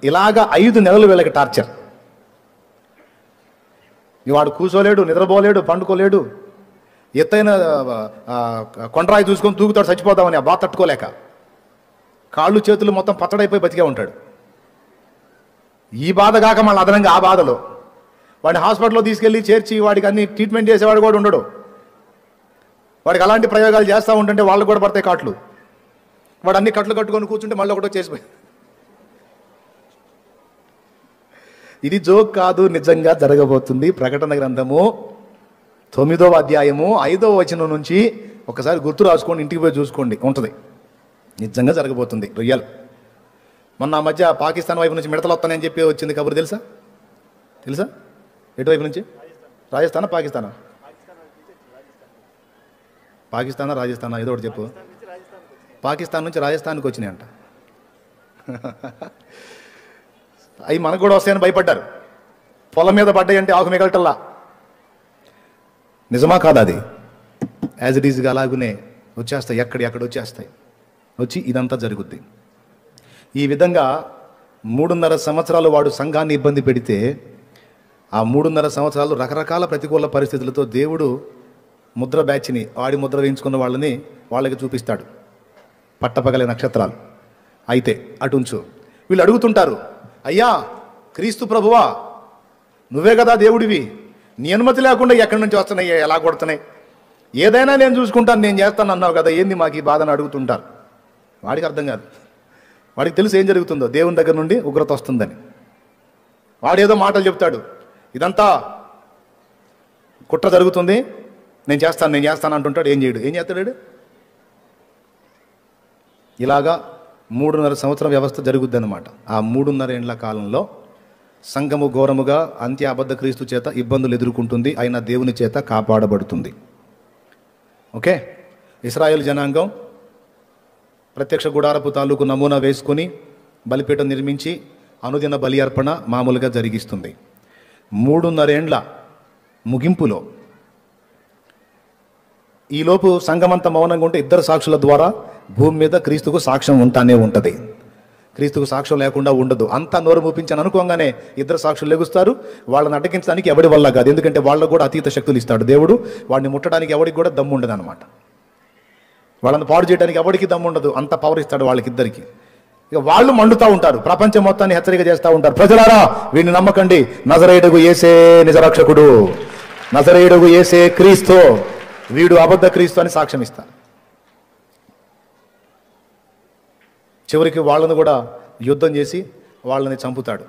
ఇలాగా 5 నెలలు వీళ్ళకి టార్చర్. వాడు కూర్చోలేడు, నిద్రపోలేడు, పండుకోలేడు. ఎత్తైన కొండరాయి చూసుకొని తూగుతాడు చచ్చిపోతామని ఆ బాధ తట్టుకోలేక. కాళ్ళు చేతులు మొత్తం పచ్చడైపోయి బతికే ఉంటాడు. ఈ బాధ కాక మళ్ళీ అదనంగా ఆ బాధలో వాడిని హాస్పిటల్లో తీసుకెళ్ళి చేర్చి వాడికి అన్ని ట్రీట్మెంట్ చేసేవాడు కూడా ఉండడు. వాడికి అలాంటి ప్రయోగాలు చేస్తూ ఉంటుంటే వాళ్ళకు కూడా పడతాయి కాట్లు. వాడు అన్ని కట్లు కట్టుకొని కూర్చుంటే మళ్ళీ ఒకటో చేసిపోయి. ఇది జోక్ కాదు, నిజంగా జరగబోతుంది. ప్రకటన గ్రంథము 9వ అధ్యాయము 5వ వచనం నుంచి ఒకసారి గుర్తు రాసుకోండి, ఇంటికి పోయి చూసుకోండి, ఉంటుంది. నిజంగా జరగబోతుంది, రియల్. మొన్న ఆ మధ్య పాకిస్తాన్ వైపు నుంచి మిడతలు వస్తానని చెప్పి వచ్చింది కబురు, తెలుసా? ఎటువైపు నుంచి? రాజస్థానా పాకిస్తానా? రాజస్థానా ఏదో ఒకటి చెప్పు. పాకిస్తాన్ నుంచి రాజస్థాన్కి వచ్చినాయంట. అవి మనకు కూడా వస్తాయని భయపడ్డారు. పొలం మీద పడ్డాయంటే ఆకు మిగలటల్లా. నిజమా కాదా? అది యాజ్ ఇట్ ఈజ్గా అలాగునే వచ్చేస్తాయి, ఎక్కడ వచ్చేస్తాయి. వచ్చి ఇదంతా జరుగుద్ది. ఈ విధంగా 3.5 సంవత్సరాలు వాడు సంఘాన్ని ఇబ్బంది పెడితే, ఆ 3.5 సంవత్సరాలు రకరకాల ప్రతికూల పరిస్థితులతో దేవుడు ముద్ర బ్యాచ్ని, వాడి ముద్ర వేయించుకున్న వాళ్ళకి చూపిస్తాడు. పట్టపగలే నక్షత్రాలు. అయితే అటుంచు, వీళ్ళు అడుగుతుంటారు, అయ్యా క్రీస్తు ప్రభువా, నువ్వే కదా దేవుడివి, నీ అనుమతి లేకుండా ఎక్కడి నుంచి వస్తున్నాయి, ఎలా కొడుతున్నాయి, ఏదైనా నేను చూసుకుంటాను, నేను చేస్తాను అన్నావు కదా, ఏంది మాకు ఈ బాధను అడుగుతుంటారు. వాడికి అర్థం కాదు. వాడికి తెలుసు ఏం జరుగుతుందో, దేవుని దగ్గర నుండి ఉగ్రత వస్తుందని. వాడేదో మాటలు చెప్తాడు, ఇదంతా కుట్ర జరుగుతుంది, నేను చేస్తాను అంటుంటాడు. ఏం చేస్తాడు? ఇలాగా 3.5 సంవత్సరం వ్యవస్థ జరుగుద్ది అనమాట. ఆ 3.5 ఏళ్ల కాలంలో సంఘము ఘోరముగా అంత్య అబద్ధ క్రీస్తు చేత ఇబ్బందులు ఎదుర్కొంటుంది, అయినా దేవుని చేత కాపాడబడుతుంది. ఓకే, ఇశ్రాయేల్ జనాంగం ప్రత్యక్ష గుడారపు తాలూకు నమూనా వేసుకొని బలిపీఠం నిర్మించి అనుదిన బలి అర్పణ మామూలుగా జరిగిస్తుంది. 3.5 ఏండ్ల ముగింపులో ఈలోపు సంఘమంతా మౌనంగా ఉంటే 2 సాక్షుల ద్వారా భూమి మీద క్రీస్తుకు సాక్ష్యం ఉంటానే ఉంటుంది. క్రీస్తుకు సాక్ష్యం లేకుండా ఉండదు. అంతా నోరు మూపించాను అనుకోగానే 2 సాక్షులు లెగుస్తారు. వాళ్ళని అటకించడానికి ఎవడి వల్ల కాదు, ఎందుకంటే వాళ్ళకు కూడా అతీత శక్తులు ఇస్తాడు దేవుడు. వాడిని ముట్టడానికి ఎవడికి కూడా దమ్ము ఉండదు అనమాట. వాళ్ళని పాడు చేయడానికి ఎవరికి దమ్ము ఉండదు, అంత పవర్ ఇస్తాడు వాళ్ళకిద్దరికి. ఇక వాళ్ళు మండుతూ ఉంటారు, ప్రపంచం మొత్తాన్ని హెచ్చరిక చేస్తూ ఉంటారు, ప్రజలారా వీడిని నమ్మకండి, నజరేయుడగు యేసే నిజరక్షకుడు, నజరేయుడగు యేసే క్రీస్తు, వీడు అబద్ధ క్రీస్తు అని సాక్ష్యం ఇస్తారు. చివరికి వాళ్ళను కూడా యుద్ధం చేసి వాళ్ళని చంపుతాడు.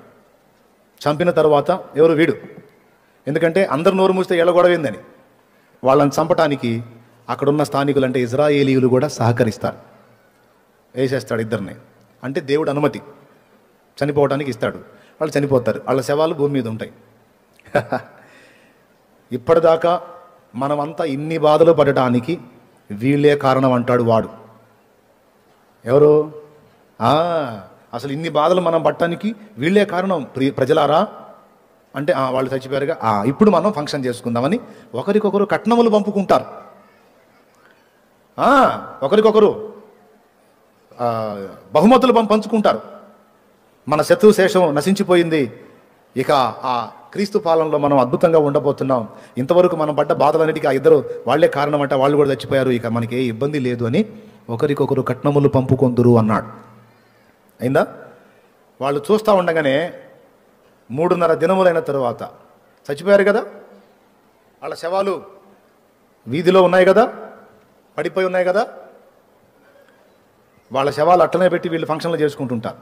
చంపిన తర్వాత ఎవరు వీడు, ఎందుకంటే అందరు నోరు మూస్తే ఎళ్ళగొడవేందని వాళ్ళని చంపటానికి అక్కడున్న స్థానికులు అంటే ఇజ్రాయేలీయులు కూడా సహకరిస్తారు. వేసేస్తాడు ఇద్దరిని, అంటే దేవుడు అనుమతి చనిపోవడానికి ఇస్తాడు. వాళ్ళు చనిపోతారు, వాళ్ళ శవాలు భూమి మీద ఉంటాయి. ఇప్పటిదాకా మనమంతా ఇన్ని బాధలు పడటానికి వీళ్ళే కారణం అంటాడు వాడు. ఎవరు? అసలు ఇన్ని బాధలు మనం పట్టడానికి వీళ్ళే కారణం ప్రజలారా అంటే వాళ్ళు చచ్చిపోయారుగా, ఇప్పుడు మనం ఫంక్షన్ చేసుకుందామని ఒకరికొకరు కట్నములు పంపుకుంటారు. ఒకరికొకరు బహుమతులు పంచుకుంటారు. మన శత్రు శేషం నశించిపోయింది, ఇక ఆ క్రీస్తు పాలనలో మనం అద్భుతంగా ఉండబోతున్నాం. ఇంతవరకు మనం పడ్డ బాధలన్నిటికీ ఆ ఇద్దరు వాళ్లే కారణం అంటే వాళ్ళు కూడా చచ్చిపోయారు, ఇక మనకి ఏ ఇబ్బంది లేదు అని ఒకరికొకరు కట్నములు పంపుకొందురు అన్నాడు. అయిందా? వాళ్ళు చూస్తూ ఉండగానే 3.5 దినములైన తరువాత చచ్చిపోయారు కదా, వాళ్ళ శవాలు వీధిలో ఉన్నాయి కదా, పడిపోయి ఉన్నాయి కదా, వాళ్ళ శవాలు అట్లనే పెట్టి వీళ్ళు ఫంక్షన్లు చేసుకుంటుంటారు.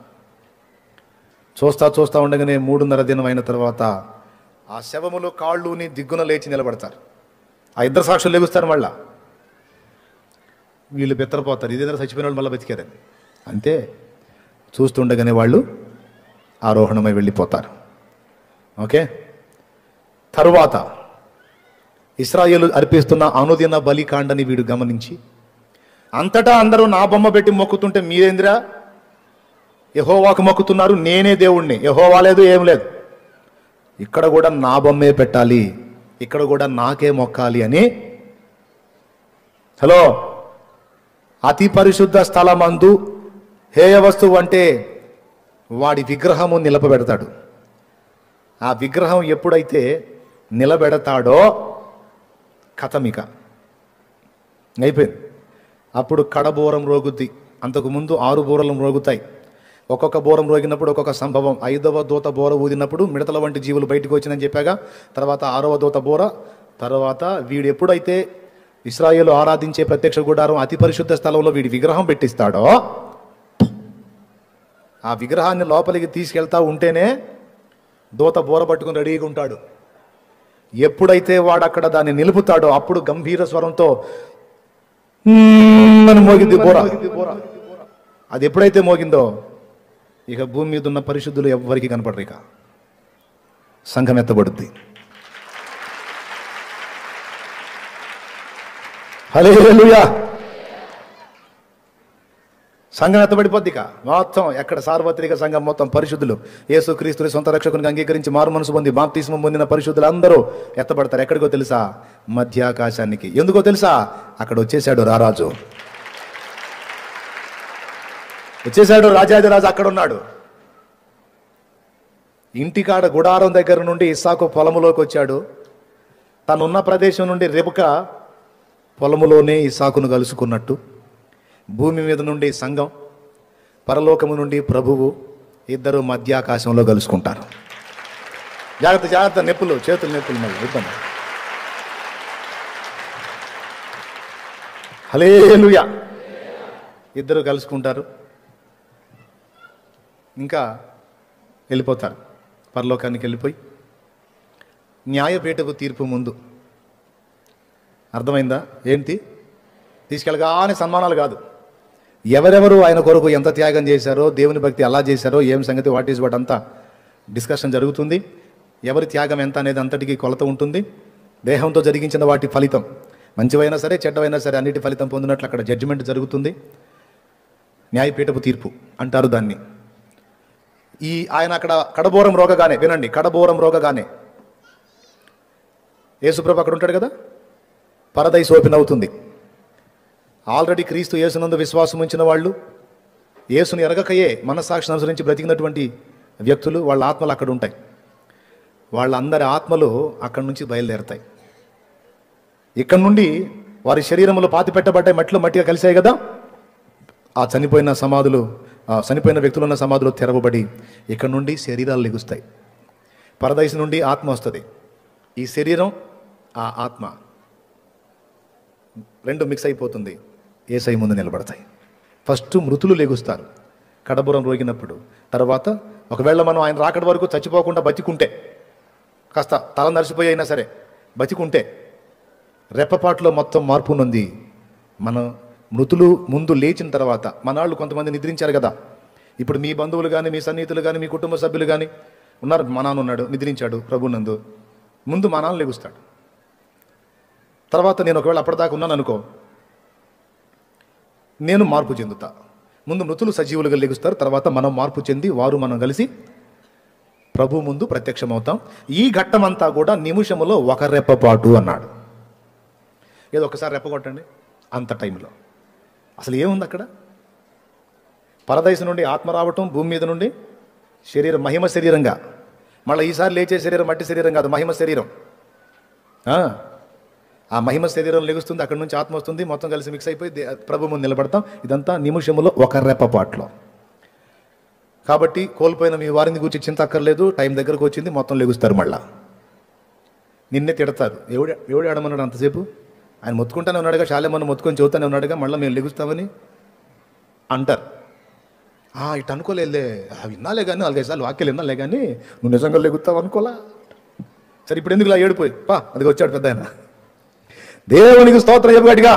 చూస్తూ ఉండగానే 3.5 దినం అయిన తర్వాత ఆ శవములు కాళ్ళుని దిగ్గున లేచి నిలబడతారు. ఆ 2 సాక్షులు లెగుస్తారు. మళ్ళా వీళ్ళు బెత్తరపోతారు, ఇదేదో చచ్చిపోయిన వాళ్ళు మళ్ళీ బతికారని. అంతే, చూస్తుండగానే వాళ్ళు ఆరోహణమై వెళ్ళిపోతారు. ఓకే, తరువాత ఇశ్రాయేలు అర్పిస్తున్న అనుదిన బలికాండని వీడు గమనించి, అంతటా అందరూ నా బొమ్మ పెట్టి మొక్కుతుంటే మీరేంద్రా యెహోవాకు మొక్కుతున్నారు, నేనే దేవుణ్ణి, యెహోవా లేదు ఏం లేదు, ఇక్కడ కూడా నా బొమ్మే పెట్టాలి, ఇక్కడ కూడా నాకే మొక్కాలి అని హలో అతి పరిశుద్ధ స్థలమందు హేయ వస్తువు అంటే వాడి విగ్రహము నిలబెడతాడు. ఆ విగ్రహం ఎప్పుడైతే నిలబెడతాడో కథమిక అయిపోయింది. అప్పుడు కడబోరం రోగుద్ది. అంతకుముందు 6 బోరలు రోగుతాయి. ఒక్కొక్క బోరం రోగినప్పుడు ఒక్కొక్క సంభవం. 5వ దూత బోర ఊదినప్పుడు మిడతల వంటి జీవులు బయటకు వచ్చిందని చెప్పాగా, తర్వాత 6వ దూత బోర, తర్వాత వీడు ఎప్పుడైతే ఇశ్రాయేలు ఆరాధించే ప్రత్యక్ష గుడారం అతి పరిశుద్ధ స్థలంలో వీడి విగ్రహం పెట్టిస్తాడో, ఆ విగ్రహాన్ని లోపలికి తీసుకెళ్తా ఉంటేనే దూత బోర పట్టుకుని రెడీగా ఉంటాడు. ఎప్పుడైతే వాడు అక్కడ దాన్ని నిలుపుతాడో అప్పుడు గంభీర స్వరంతో అని మోగింది బోర. అది ఎప్పుడైతే మోగిందో ఇక భూమి మీద ఉన్న పరిశుద్ధులు ఎవ్వరికి కనపడరు. ఇక సంఘం ఎత్తబడుద్ది. హల్లెలూయా. సంఘం ఎత్తబడిపోద్ది. ఇక మొత్తం ఎక్కడ సార్వత్రిక సంఘం మొత్తం పరిశుద్ధులు యేసుక్రీస్తుని సొంత రక్షకునికి అంగీకరించి మారు మనసు పొంది బాప్తిస్మం పొందిన పరిశుద్ధులు అందరూ ఎత్తబడతారు. ఎక్కడికో తెలుసా? మధ్యాకాశానికి. ఎందుకో తెలుసా? అక్కడ వచ్చేసాడు రారాజు, వచ్చేసాడు రాజాదిరాజు, అక్కడ ఉన్నాడు. ఇంటికాడ గుడారం దగ్గర నుండి ఇస్సాకు పొలములోకి వచ్చాడు. తనున్న ప్రదేశం నుండి రెబెకా పొలములోనే ఇస్సాకును కలుసుకున్నట్టు భూమి మీద నుండి సంఘం, పరలోకము నుండి ప్రభువు ఇద్దరు మధ్యాకాశంలో కలుసుకుంటారు. జాగ్రత్త జాగ్రత్త, నొప్పులు, చేతులు నొప్పులు, మళ్ళీ ఇబ్బంది. హల్లెలూయా. ఇద్దరు కలుసుకుంటారు, ఇంకా వెళ్ళిపోతారు పరలోకానికి. వెళ్ళిపోయి న్యాయపీఠకు తీర్పు ముందు అర్థమైందా ఏంటి? తీసుకెళ్ళగానే సన్మానాలు కాదు, ఎవరెవరు ఆయన కొరకు ఎంత త్యాగం చేశారో, దేవుని భక్తి ఎలా చేశారో, ఏం సంగతి, వాట్ ఈజ్ వాట్ అంతా డిస్కషన్ జరుగుతుంది. ఎవరి త్యాగం ఎంత అనేది అంతటికీ కొలత ఉంటుంది. దేహంతో జరిగించిన వాటి ఫలితం మంచివైనా సరే చెడ్డవైనా సరే అన్నిటి ఫలితం పొందినట్లు అక్కడ జడ్జిమెంట్ జరుగుతుంది. న్యాయపీఠపు తీర్పు అంటారు దాన్ని. ఆయన అక్కడ కడబోరం రోగగానే, వినండి, కడబోరం రోగగానే యేసుప్రభు అక్కడ ఉంటాడు కదా, పరదైస్ ఓపెన్ అవుతుంది. ఆల్రెడీ క్రీస్తు యేసునందు విశ్వాసం ఉంచిన వాళ్ళు, యేసుని ఎరగకయే మనస్సాక్షిని అనుసరించి బ్రతికినటువంటి వ్యక్తులు, వాళ్ళ ఆత్మలు అక్కడ ఉంటాయి. వాళ్ళందరి ఆత్మలు అక్కడి నుంచి బయలుదేరతాయి. ఇక్కడ నుండి వారి శరీరంలో పాతి పెట్టబడ్డాయి, మట్టిలో మట్టిగా కలిసాయి కదా. ఆ చనిపోయిన వ్యక్తులు ఉన్న సమాధులు తెరవబడి ఇక్కడ నుండి శరీరాలు లెగుస్తాయి. పరదైసు నుండి ఆత్మ వస్తుంది. ఈ శరీరం, ఆ ఆత్మ రెండు మిక్స్ అయిపోతుంది, యేసయ్య ముందు నిలబడతాయి. ఫస్ట్ మృతులు లెగుస్తారు కడబురం రోగినప్పుడు. తర్వాత ఒకవేళ మనం ఆయన రాకడ వరకు చచ్చిపోకుండా బతికుంటే, కాస్త తల నరిసిపోయి అయినా సరే బతికుంటే, రెప్పపాటులో మొత్తం మార్పు ఉంది. మనం మృతులు ముందు లేచిన తర్వాత, మనాళ్ళు కొంతమంది నిద్రించారు కదా. ఇప్పుడు మీ బంధువులు కానీ, మీ సన్నిహితులు కానీ, మీ కుటుంబ సభ్యులు కానీ ఉన్నారు. మా నాన్న ఉన్నాడు, నిద్రించాడు ప్రభునందు. ముందు మా నాన్న లెగుస్తాడు. తర్వాత నేను ఒకవేళ అప్పటిదాకా ఉన్నాను అనుకో, నేను మార్పు చెందుతా. ముందు మృతులు సజీవులుగా లెగుస్తారు, తర్వాత మనం మార్పు చెంది వారు మనం కలిసి ప్రభు ముందు ప్రత్యక్షమవుతాం. ఈ ఘట్టమంతా కూడా నిమిషములో ఒక రెప్పపాటు అన్నాడు. ఏదో ఒకసారి రెప్పగొట్టండి. అంత టైంలో అసలు ఏముంది అక్కడ? పరదైసు నుండి ఆత్మ రావటం, భూమి మీద నుండి శరీరం మహిమ శరీరంగా, మళ్ళీ ఈసారి లేచే శరీరం మట్టి శరీరం కాదు, మహిమ శరీరం. ఆ మహిమ శరీరం లెగుస్తుంది, అక్కడి నుంచి ఆత్మ వస్తుంది, మొత్తం కలిసి మిక్స్ అయిపోయి ప్రభు ముందు నిలబడతాం. ఇదంతా నిమిషములో ఒక రెప్పపాట్లో. కాబట్టి కోల్పోయిన మీ వారిని గురించి చింత అక్కర్లేదు. టైం దగ్గరకు వచ్చింది, మొత్తం లెగుస్తారు. మళ్ళా నిన్నే తిడతారు. ఎవడు ఆడమన్నాడు అంతసేపు? ఆయన మొత్తుకుంటానే ఉన్నాడుగా, శాలేమన్న మొత్తుకొని చెబుతానే ఉన్నాడుగా, మళ్ళీ మేము లెగుస్తామని అంటారు. ఇటు అనుకోలేదులే, విన్నాలే కానీ 4-5 సార్లు వాక్యాలు విన్నాలే కానీ నువ్వు నిజంగా లెగుతావు అనుకోలా. సరే ఇప్పుడు ఎందుకు ఇలా ఏడిపోయి? అది వచ్చాడు పెద్ద ఆయన. దేవునికి స్తోత్రం చెప్పు గట్టిగా.